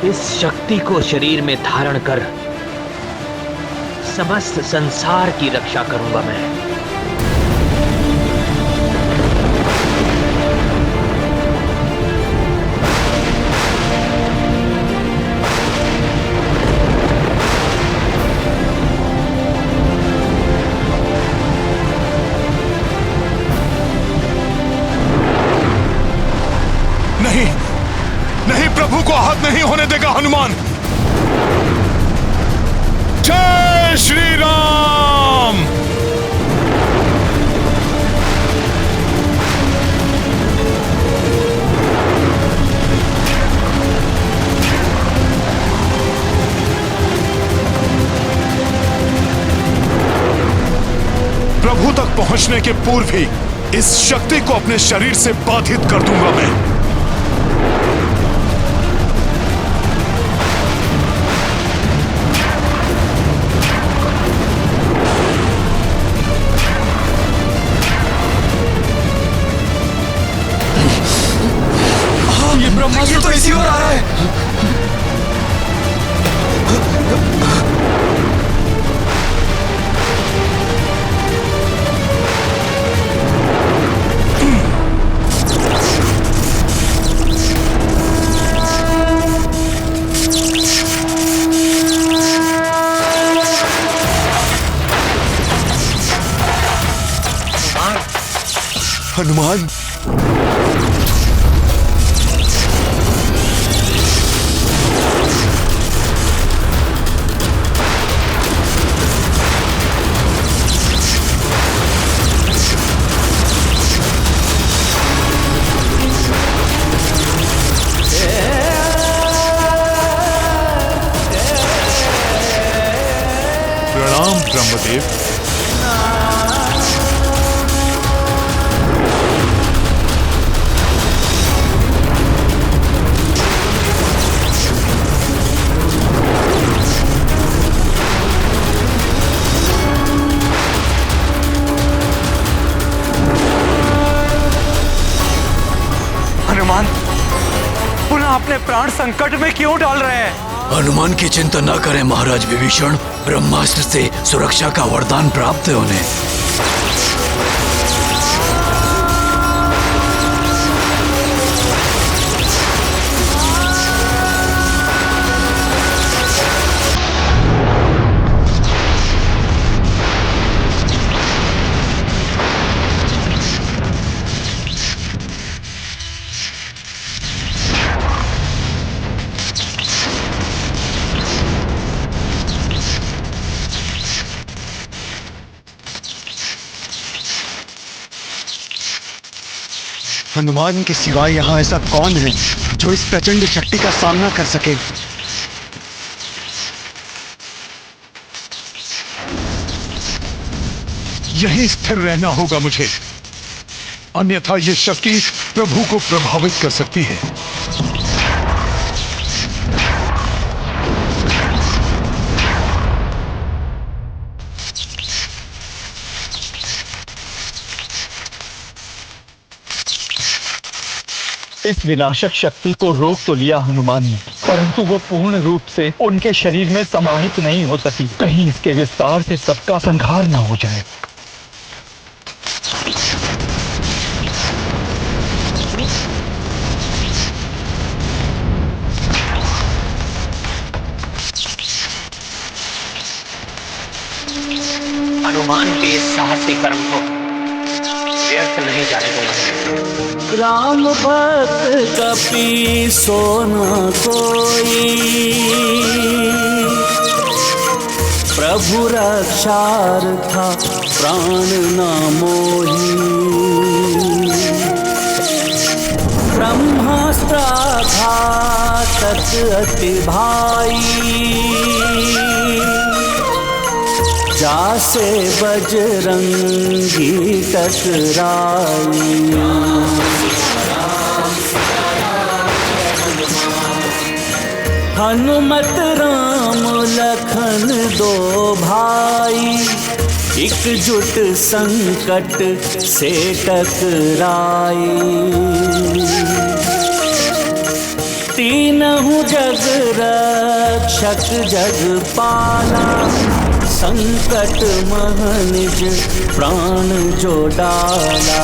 इस शक्ति को शरीर में धारण कर समस्त संसार की रक्षा करूंगा मैं। नहीं नहीं, प्रभु को आहत नहीं होने देगा हनुमान। जय श्री राम। प्रभु तक पहुंचने के पूर्व ही इस शक्ति को अपने शरीर से बाधित कर दूंगा मैं। ये ब्रह्मास्त्र तो इसी ओर आ रहा है। हनुमान, प्रणाम ब्रह्मदेव। हनुमान, पुनः अपने प्राण संकट में क्यों डाल रहे हैं? हनुमान की चिंता न करें महाराज विभीषण, ब्रह्मास्त्र से सुरक्षा का वरदान प्राप्त है उन्हें। हनुमान के सिवाय यहाँ ऐसा कौन है जो इस प्रचंड शक्ति का सामना कर सके? यहीं स्थिर रहना होगा मुझे, अन्यथा ये शक्ति प्रभु को प्रभावित कर सकती है। इस विनाशक शक्ति को रोक तो लिया हनुमान ने, परंतु वो पूर्ण रूप से उनके शरीर में समाहित नहीं हो सकी। कहीं इसके विस्तार से सबका संहार न हो जाए। हनुमान के इस साहसी कर्म को व्यर्थ नहीं जाने दूंगा। राम भक्त कपि सोना कोई, प्रभु रक्षार्था प्राण न मोही। ब्रह्मास्त्र घातक अति भाई, जासे बजरंगी टकराई। हनुमत राम लखन दो भाई, एकजुट संकट से टकराई। तीनहु जग रक्षक जग पाला, संकट मह निज प्राण जो डाला।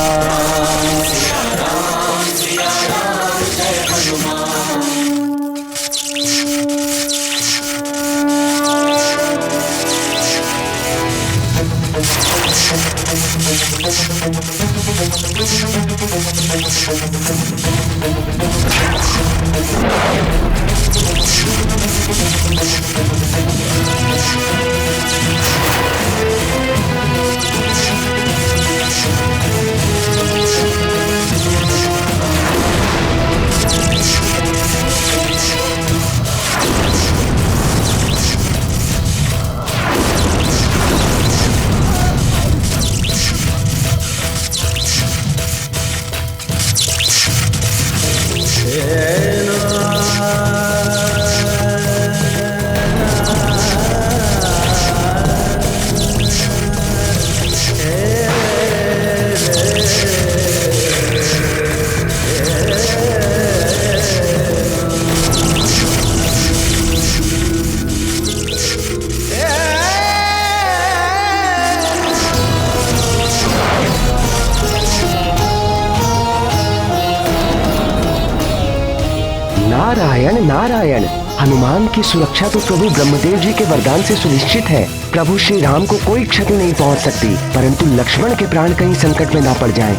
नारायण नारायण। हनुमान की सुरक्षा तो प्रभु ब्रह्मदेव जी के वरदान से सुनिश्चित है। प्रभु श्री राम को कोई क्षति नहीं पहुंच सकती, परंतु लक्ष्मण के प्राण कहीं संकट में ना पड़ जाए।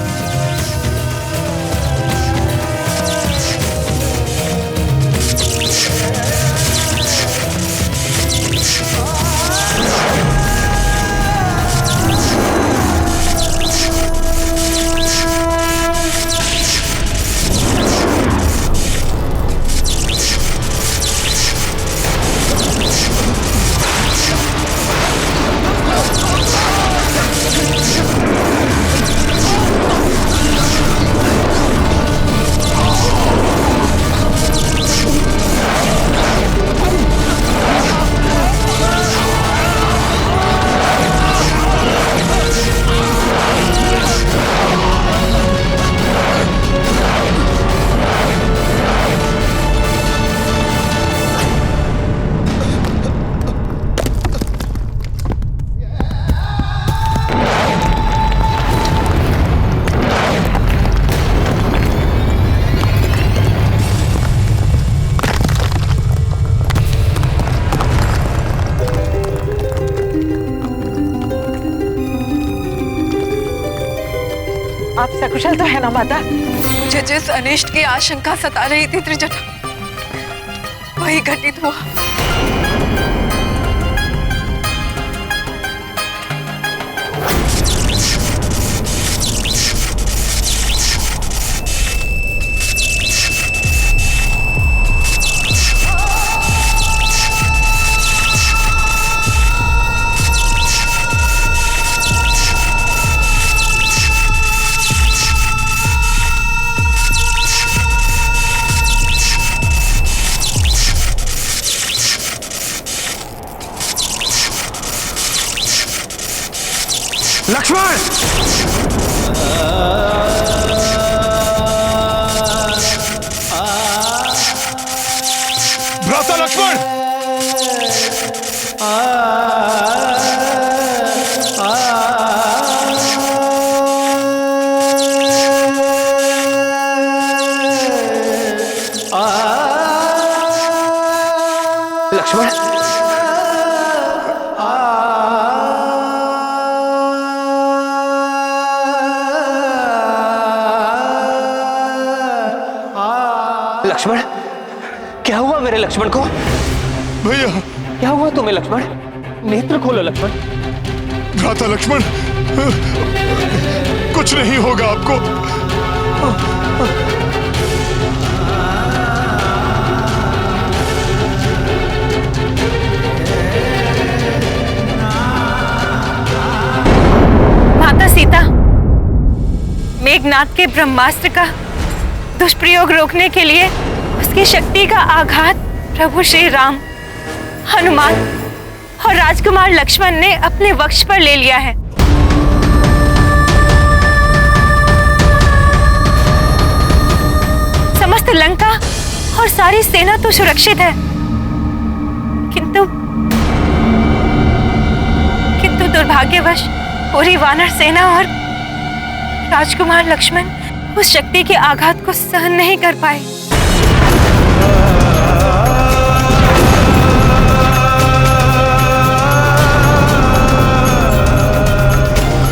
आप सकुशल तो है ना माता? मुझे जिस अनिष्ट की आशंका सता रही थी त्रिजटा, वही घटित हुआ। लक्ष्मण! भ्राता लक्ष्मण! लक्ष्मण! लक्ष्मण, क्या हुआ मेरे लक्ष्मण को? भैया, क्या हुआ तुम्हें लक्ष्मण? नेत्र खोलो लक्ष्मण। भ्राता लक्ष्मण, कुछ नहीं होगा आपको। माता सीता, मेघनाद के ब्रह्मास्त्र का दुष्प्रयोग रोकने के लिए उसकी शक्ति का आघात प्रभु श्री राम, हनुमान और राजकुमार लक्ष्मण ने अपने वक्ष पर ले लिया है। समस्त लंका और सारी सेना तो सुरक्षित है, किंतु दुर्भाग्यवश पूरी वानर सेना और राजकुमार लक्ष्मण उस शक्ति के आघात को सहन नहीं कर पाए।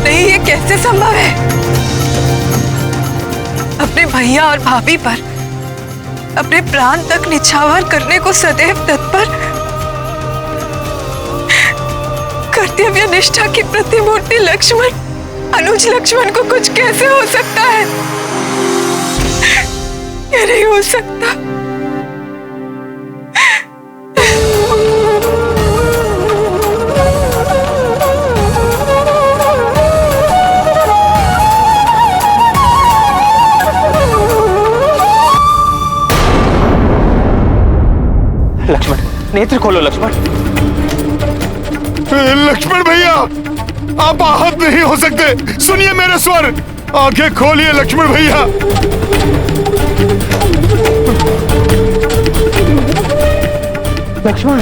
नहीं, ये कैसे संभव है? अपने भैया और भाभी पर अपने प्राण तक निछावर करने को सदैव तत्पर, कर्तव्य निष्ठा की प्रतिमूर्ति लक्ष्मण, अनुज लक्ष्मण को कुछ कैसे हो सकता है? ये नहीं हो सकता। लक्ष्मण, नेत्र खोलो लक्ष्मण। लक्ष्मण भैया, आप आहत नहीं हो सकते। सुनिए मेरे स्वर, आंखें खोलिए लक्ष्मण भैया। लक्ष्मण,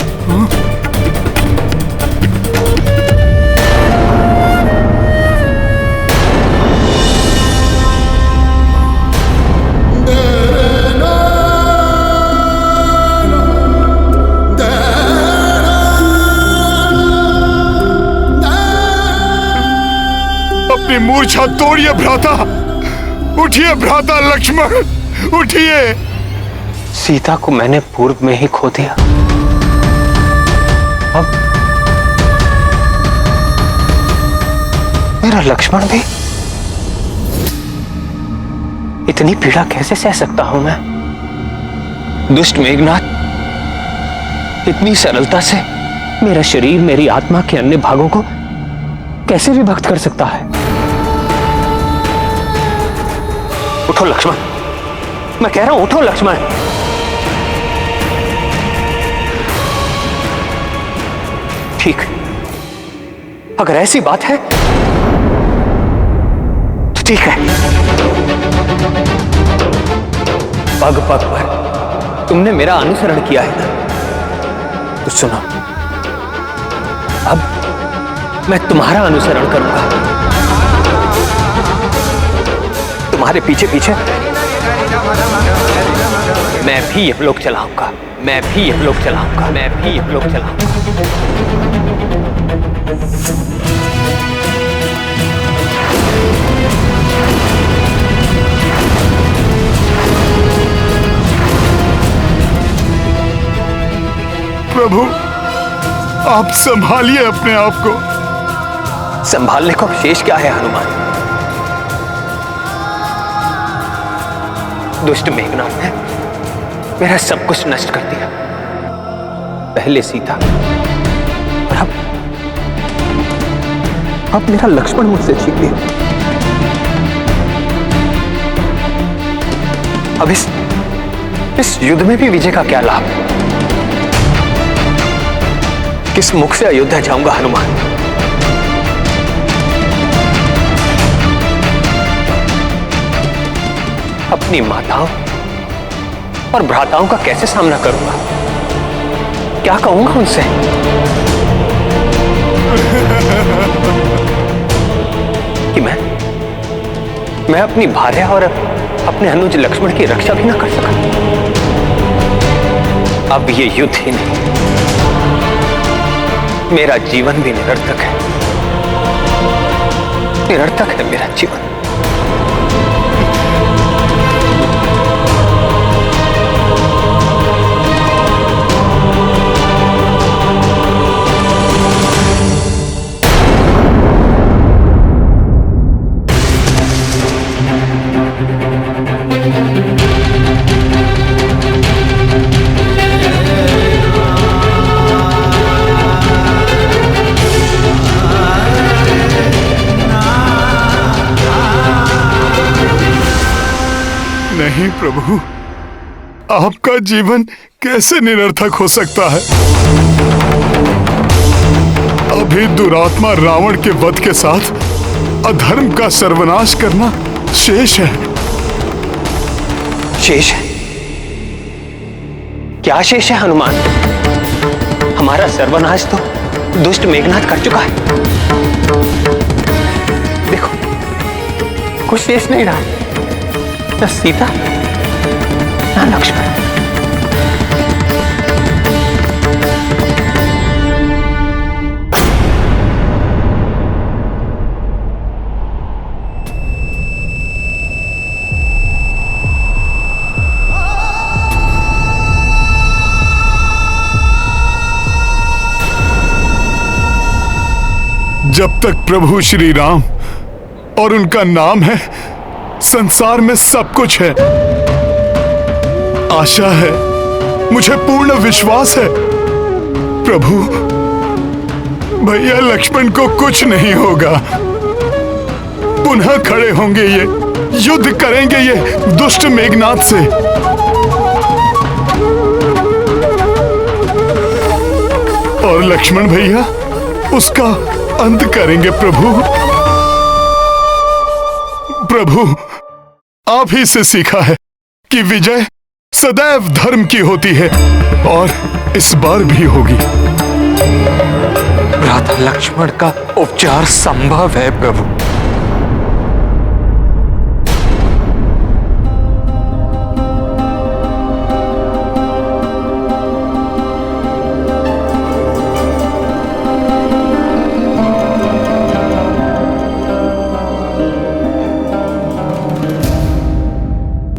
अपनी मूर्छा तोड़िए भ्राता। उठिए भ्राता लक्ष्मण, उठिए। सीता को मैंने पूर्व में ही खो दिया, अब मेरा लक्ष्मण भी। इतनी पीड़ा कैसे सह सकता हूं मैं? दुष्ट मेघनाद इतनी सरलता से मेरा शरीर, मेरी आत्मा के अन्य भागों को कैसे विभक्त कर सकता है? उठो लक्ष्मण, मैं कह रहा हूं उठो लक्ष्मण। ठीक, अगर ऐसी बात है तो ठीक है। पग पग पर तुमने मेरा अनुसरण किया है ना, तो सुनो, अब मैं तुम्हारा अनुसरण करूंगा। तुम्हारे पीछे पीछे मैं भी यह लोक चलाऊंगा, मैं भी यह लोक चलाऊंगा, मैं भी यह लोक चलाऊंगा। प्रभु, आप संभालिए अपने आप को। संभालने को शेष क्या है हनुमान? दुष्ट मेघनाद ने मेरा सब कुछ नष्ट कर दिया। पहले सीता और अब मेरा लक्ष्मण मुझसे छीन लिया। अब इस युद्ध में भी विजय का क्या लाभ? किस मुख से अयोध्या जाऊंगा हनुमान? अपनी माताओं और भ्राताओं का कैसे सामना करूंगा? क्या कहूंगा उनसे? कि मैं अपनी भार्या और अपने अनुज लक्ष्मण की रक्षा भी ना कर सका। अब ये युद्ध ही नहीं, मेरा जीवन भी निरर्थक है। निरर्थक है मेरा जीवन। नहीं प्रभु, आपका जीवन कैसे निरर्थक हो सकता है? अभी दुरात्मा रावण के वध के साथ अधर्म का सर्वनाश करना शेष है। शेष है? क्या शेष है हनुमान? हमारा सर्वनाश तो दुष्ट मेघनाथ कर चुका है। देखो, कुछ शेष नहीं रहा, न सीता न लक्ष्मण। जब तक प्रभु श्री राम और उनका नाम है, संसार में सब कुछ है। आशा है, मुझे पूर्ण विश्वास है प्रभु, भैया लक्ष्मण को कुछ नहीं होगा। पुनः खड़े होंगे ये, युद्ध करेंगे ये दुष्ट मेघनाथ से। और लक्ष्मण भैया उसका अंत करेंगे प्रभु। प्रभु, आप ही से सीखा है कि विजय सदैव धर्म की होती है, और इस बार भी होगी। भ्राता लक्ष्मण का उपचार संभव है प्रभु।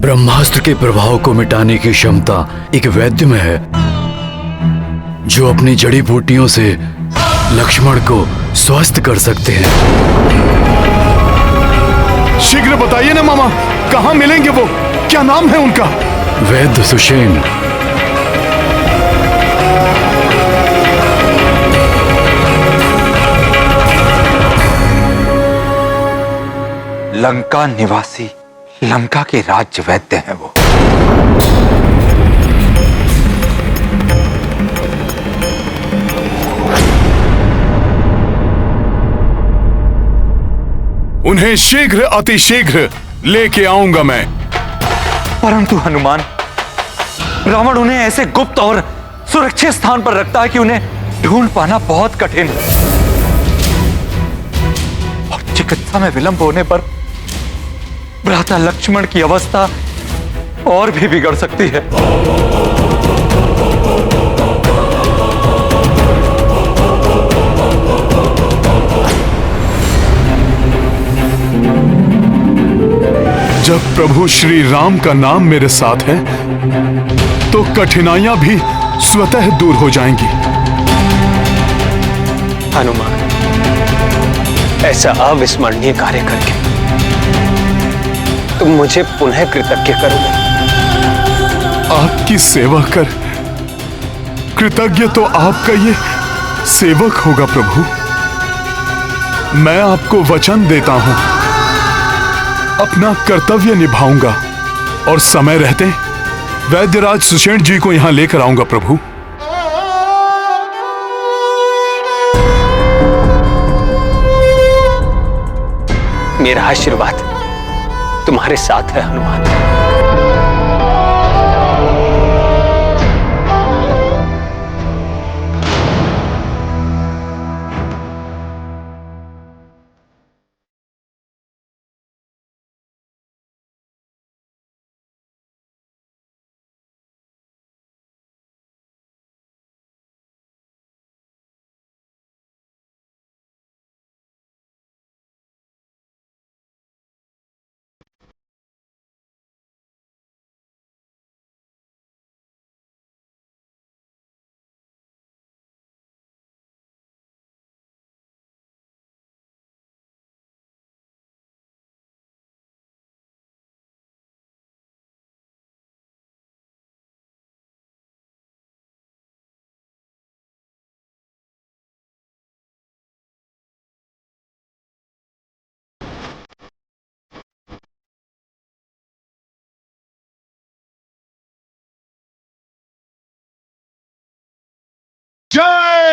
ब्रह्मास्त्र के प्रभाव को मिटाने की क्षमता एक वैद्य में है, जो अपनी जड़ी बूटियों से लक्ष्मण को स्वस्थ कर सकते हैं। शीघ्र बताइए ना मामा, कहाँ मिलेंगे वो? क्या नाम है उनका? वैद्य सुषेण। लंका निवासी, लंका के राज्य वैद्य हैं वो। उन्हें शीघ्र अतिशीघ्र लेके आऊंगा मैं। परंतु हनुमान, रावण उन्हें ऐसे गुप्त और सुरक्षित स्थान पर रखता है कि उन्हें ढूंढ पाना बहुत कठिन है। और चिकित्सा में विलंब होने पर भ्राता लक्ष्मण की अवस्था और भी बिगड़ सकती है। जब प्रभु श्री राम का नाम मेरे साथ है, तो कठिनाइयां भी स्वतः दूर हो जाएंगी। हनुमान, ऐसा अविस्मरणीय कार्य करके तुम मुझे पुनः कृतज्ञ करोगे। आपकी सेवा कर कृतज्ञ तो आपका ये सेवक होगा प्रभु। मैं आपको वचन देता हूं, अपना कर्तव्य निभाऊंगा और समय रहते वैद्यराज सुषेण जी को यहां लेकर आऊंगा प्रभु। मेरा आशीर्वाद तुम्हारे साथ है हनुमान।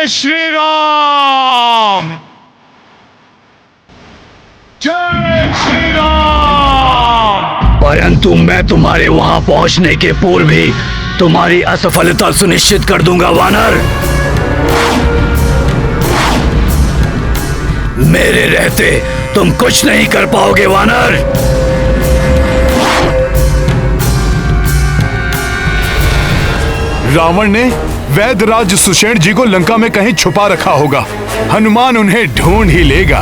श्री राम, जय श्री राम। परंतु मैं तुम्हारे वहां पहुंचने के पूर्व ही तुम्हारी असफलता सुनिश्चित कर दूंगा वानर। मेरे रहते तुम कुछ नहीं कर पाओगे वानर। रावण ने वैद्यराज सुषेण जी को लंका में कहीं छुपा रखा होगा। हनुमान उन्हें ढूंढ ही लेगा।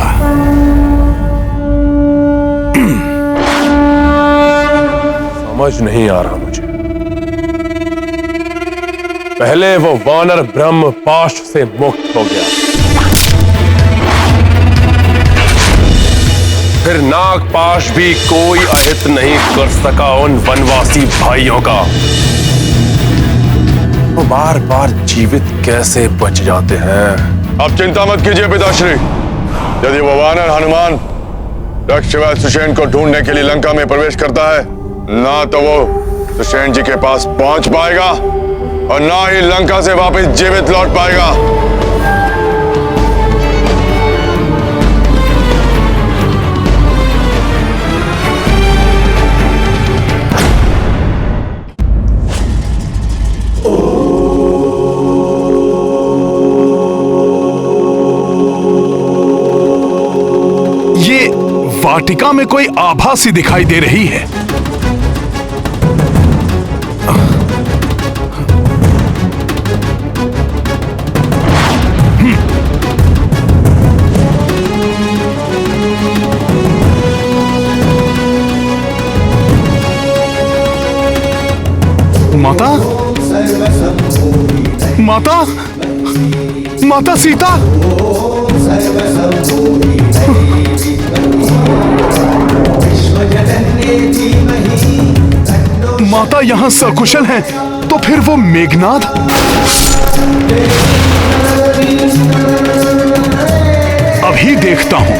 समझ नहीं आ रहा मुझे। पहले वो वानर ब्रह्म पाश से मुक्त हो गया, फिर नागपाश भी कोई अहित नहीं कर सका उन वनवासी भाइयों का। वो बार बार जीवित कैसे बच जाते हैं। अब चिंता मत कीजिए पिताश्री। यदि वो वानर हनुमान दक्षवैद्य सुषेण को ढूंढने के लिए लंका में प्रवेश करता है, ना तो वो सुषेण जी के पास पहुंच पाएगा और ना ही लंका से वापस जीवित लौट पाएगा। ये वाटिका में कोई आभा सी दिखाई दे रही है। माता, माता, माता सीता, माता यहाँ सकुशल हैं, तो फिर वो मेघनाद? अभी देखता हूं।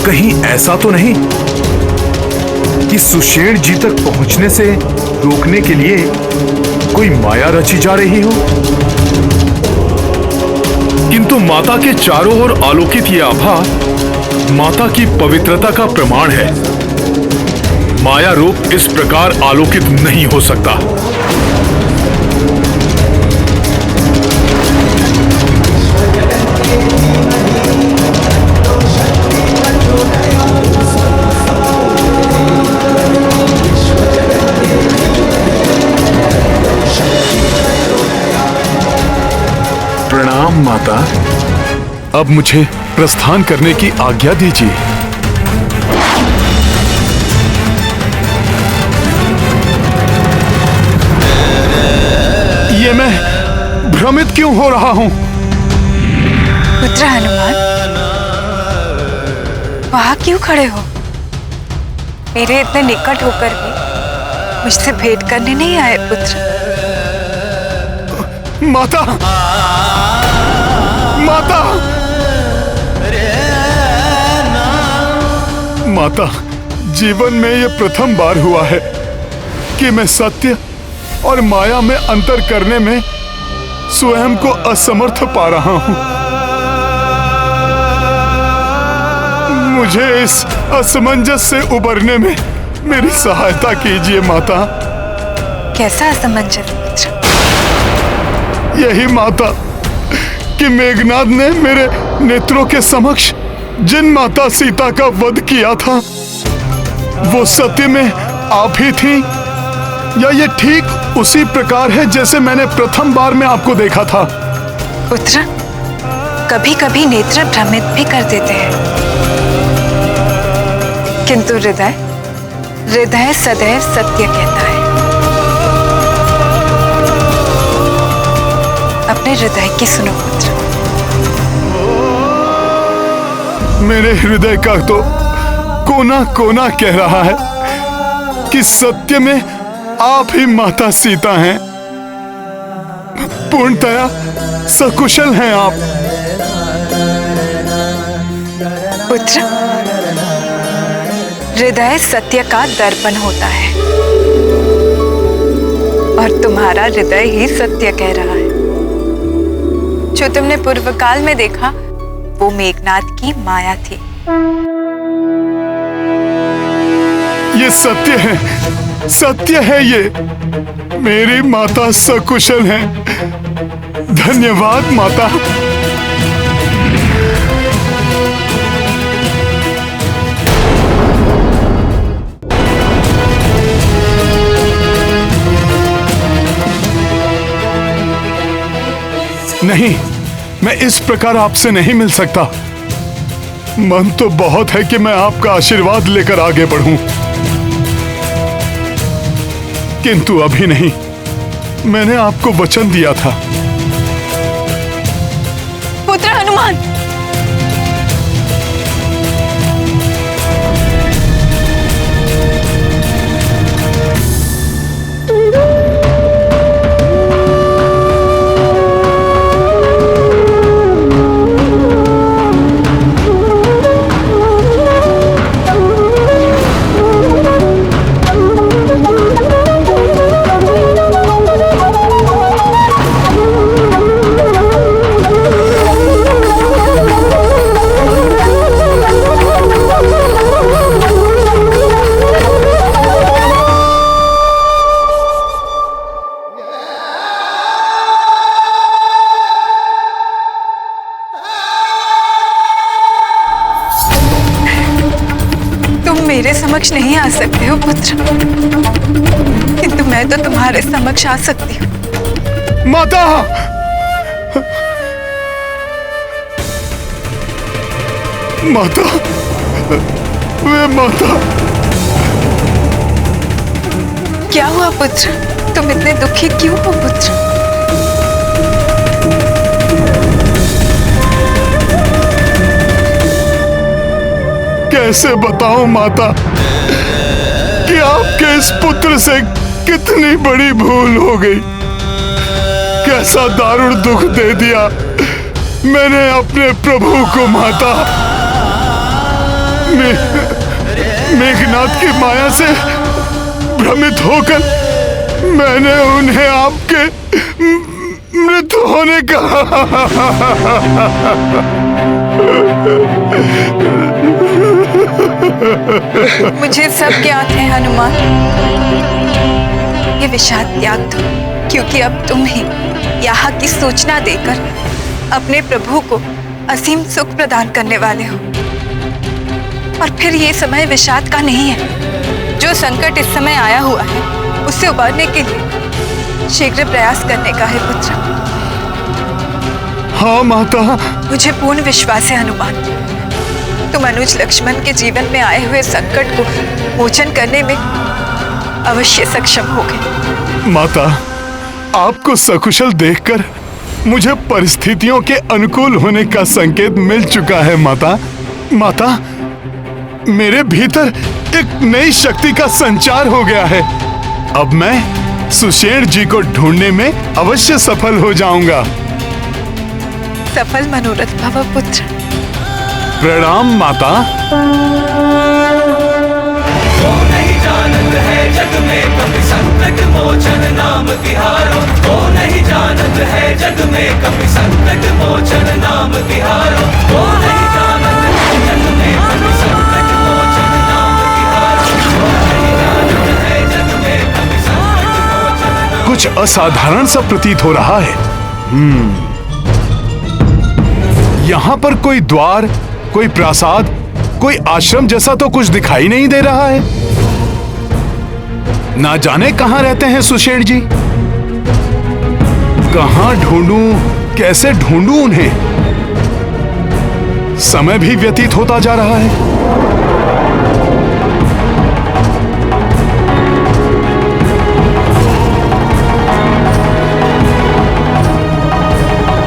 कहीं ऐसा तो नहीं कि सुषेण जी तक पहुंचने से रोकने के लिए कोई माया रची जा रही हो? किंतु माता के चारों ओर आलोकित ये आभा माता की पवित्रता का प्रमाण है। माया रूप इस प्रकार आलोकित नहीं हो सकता। प्रणाम माता। अब मुझे प्रस्थान करने की आज्ञा दीजिए। ये मैं भ्रमित क्यों हो रहा हूं? पुत्र हनुमान, वहां क्यों खड़े हो? मेरे इतने निकट होकर भी मुझसे भेंट करने नहीं आए पुत्र? माता, माता, माता, जीवन में ये प्रथम बार हुआ है कि मैं सत्य और माया में अंतर करने में स्वयं को असमर्थ पा रहा हूं। मुझे इस असमंजस से उबरने में मेरी सहायता कीजिए माता। कैसा असमंजस पुत्र? यही माता कि मेघनाद ने मेरे नेत्रों के समक्ष जिन माता सीता का वध किया था, वो सत्य में आप ही थी, या ये ठीक उसी प्रकार है जैसे मैंने प्रथम बार में आपको देखा था? पुत्र, कभी कभी नेत्र भ्रमित भी कर देते हैं, किंतु हृदय हृदय सदैव सत्य कहता है। अपने हृदय की सुनो पुत्र। मेरे हृदय का तो कोना कोना कह रहा है कि सत्य में आप ही माता सीता हैं। पूर्णतया सकुशल हैं आप। पुत्र, हृदय सत्य का दर्पण होता है और तुम्हारा हृदय ही सत्य कह रहा है। जो तुमने पूर्व काल में देखा वो मेघनाद की माया थी। ये सत्य है, सत्य है ये। मेरी माता सकुशल हैं। धन्यवाद माता। नहीं, मैं इस प्रकार आपसे नहीं मिल सकता। मन तो बहुत है कि मैं आपका आशीर्वाद लेकर आगे बढ़ूं, किंतु अभी नहीं। मैंने आपको वचन दिया था। पुत्र हनुमान, मेरे समक्ष नहीं आ सकते हो पुत्र, किंतु मैं तो तुम्हारे समक्ष आ सकती हूँ। माता, माता, वे माता। क्या हुआ पुत्र? तुम इतने दुखी क्यों हो पुत्र? कैसे बताऊं माता कि आपके इस पुत्र से कितनी बड़ी भूल हो गई। कैसा दारुण दुख दे दिया मैंने अपने प्रभु को माता। मेघनाद की माया से भ्रमित होकर मैंने उन्हें आपके मृत होने का मुझे सब ज्ञात है हनुमान। ये विषाद त्याग दो, क्योंकि अब तुम ही यहाँ की सूचना देकर अपने प्रभु को असीम सुख प्रदान करने वाले हो। और फिर ये समय विषाद का नहीं है। जो संकट इस समय आया हुआ है उससे उबरने के लिए शीघ्र प्रयास करने का है पुत्र। हाँ माता। मुझे पूर्ण विश्वास है हनुमान, तुम अनुज लक्ष्मण के जीवन में आए हुए संकट को मोचन करने में अवश्य सक्षम होगे। माता, आपको सकुशल देखकर मुझे परिस्थितियों के अनुकूल होने का संकेत मिल चुका है माता। माता, मेरे भीतर एक नई शक्ति का संचार हो गया है। अब मैं सुषेण जी को ढूंढने में अवश्य सफल हो जाऊंगा। सफल मनोरथ भव पुत्र। प्रणाम माता। वो नहीं जानत है जग में कभी संकट मोचन नाम तिहारो। वो नहीं जानत है जग में कभी संकट मोचन नाम तिहारो। वो नहीं जानत है जग में कभी संकट मोचन नाम तिहारो। वो नहीं जानत है जग में कभी संकट मोचन नाम। कुछ असाधारण सा प्रतीत हो रहा है। यहाँ पर कोई द्वार, कोई प्रासाद, कोई आश्रम जैसा तो कुछ दिखाई नहीं दे रहा है। ना जाने कहाँ रहते हैं सुषेण जी। कहाँ ढूंढूं, कैसे ढूंढूं उन्हें। समय भी व्यतीत होता जा रहा है।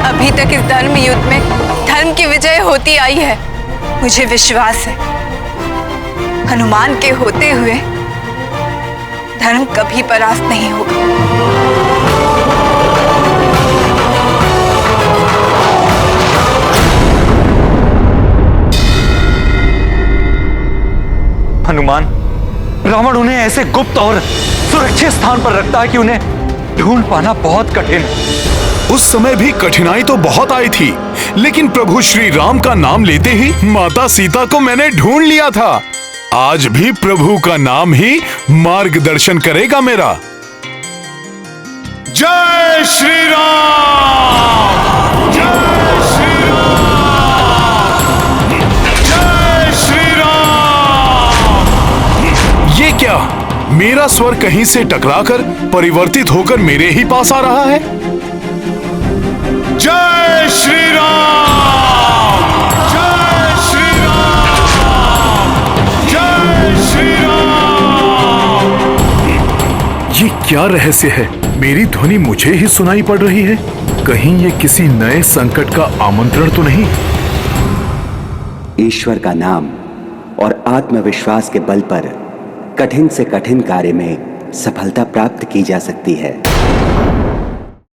अभी तक इस धर्म युद्ध में धर्म की विजय होती आई है। मुझे विश्वास है हनुमान के होते हुए धर्म कभी परास्त नहीं होगा। हनुमान, रावण उन्हें ऐसे गुप्त और सुरक्षित स्थान पर रखता है कि उन्हें ढूंढ पाना बहुत कठिन है। उस समय भी कठिनाई तो बहुत आई थी, लेकिन प्रभु श्री राम का नाम लेते ही माता सीता को मैंने ढूंढ लिया था। आज भी प्रभु का नाम ही मार्गदर्शन करेगा मेरा। जय श्री राम, जय श्री राम, जय श्री राम। ये क्या, मेरा स्वर कहीं से टकराकर परिवर्तित होकर मेरे ही पास आ रहा है। जय श्री राम, जय श्री राम, जय श्री राम। ये क्या रहस्य है? मेरी ध्वनि मुझे ही सुनाई पड़ रही है। कहीं ये किसी नए संकट का आमंत्रण तो नहीं? ईश्वर का नाम और आत्मविश्वास के बल पर कठिन से कठिन कार्य में सफलता प्राप्त की जा सकती है।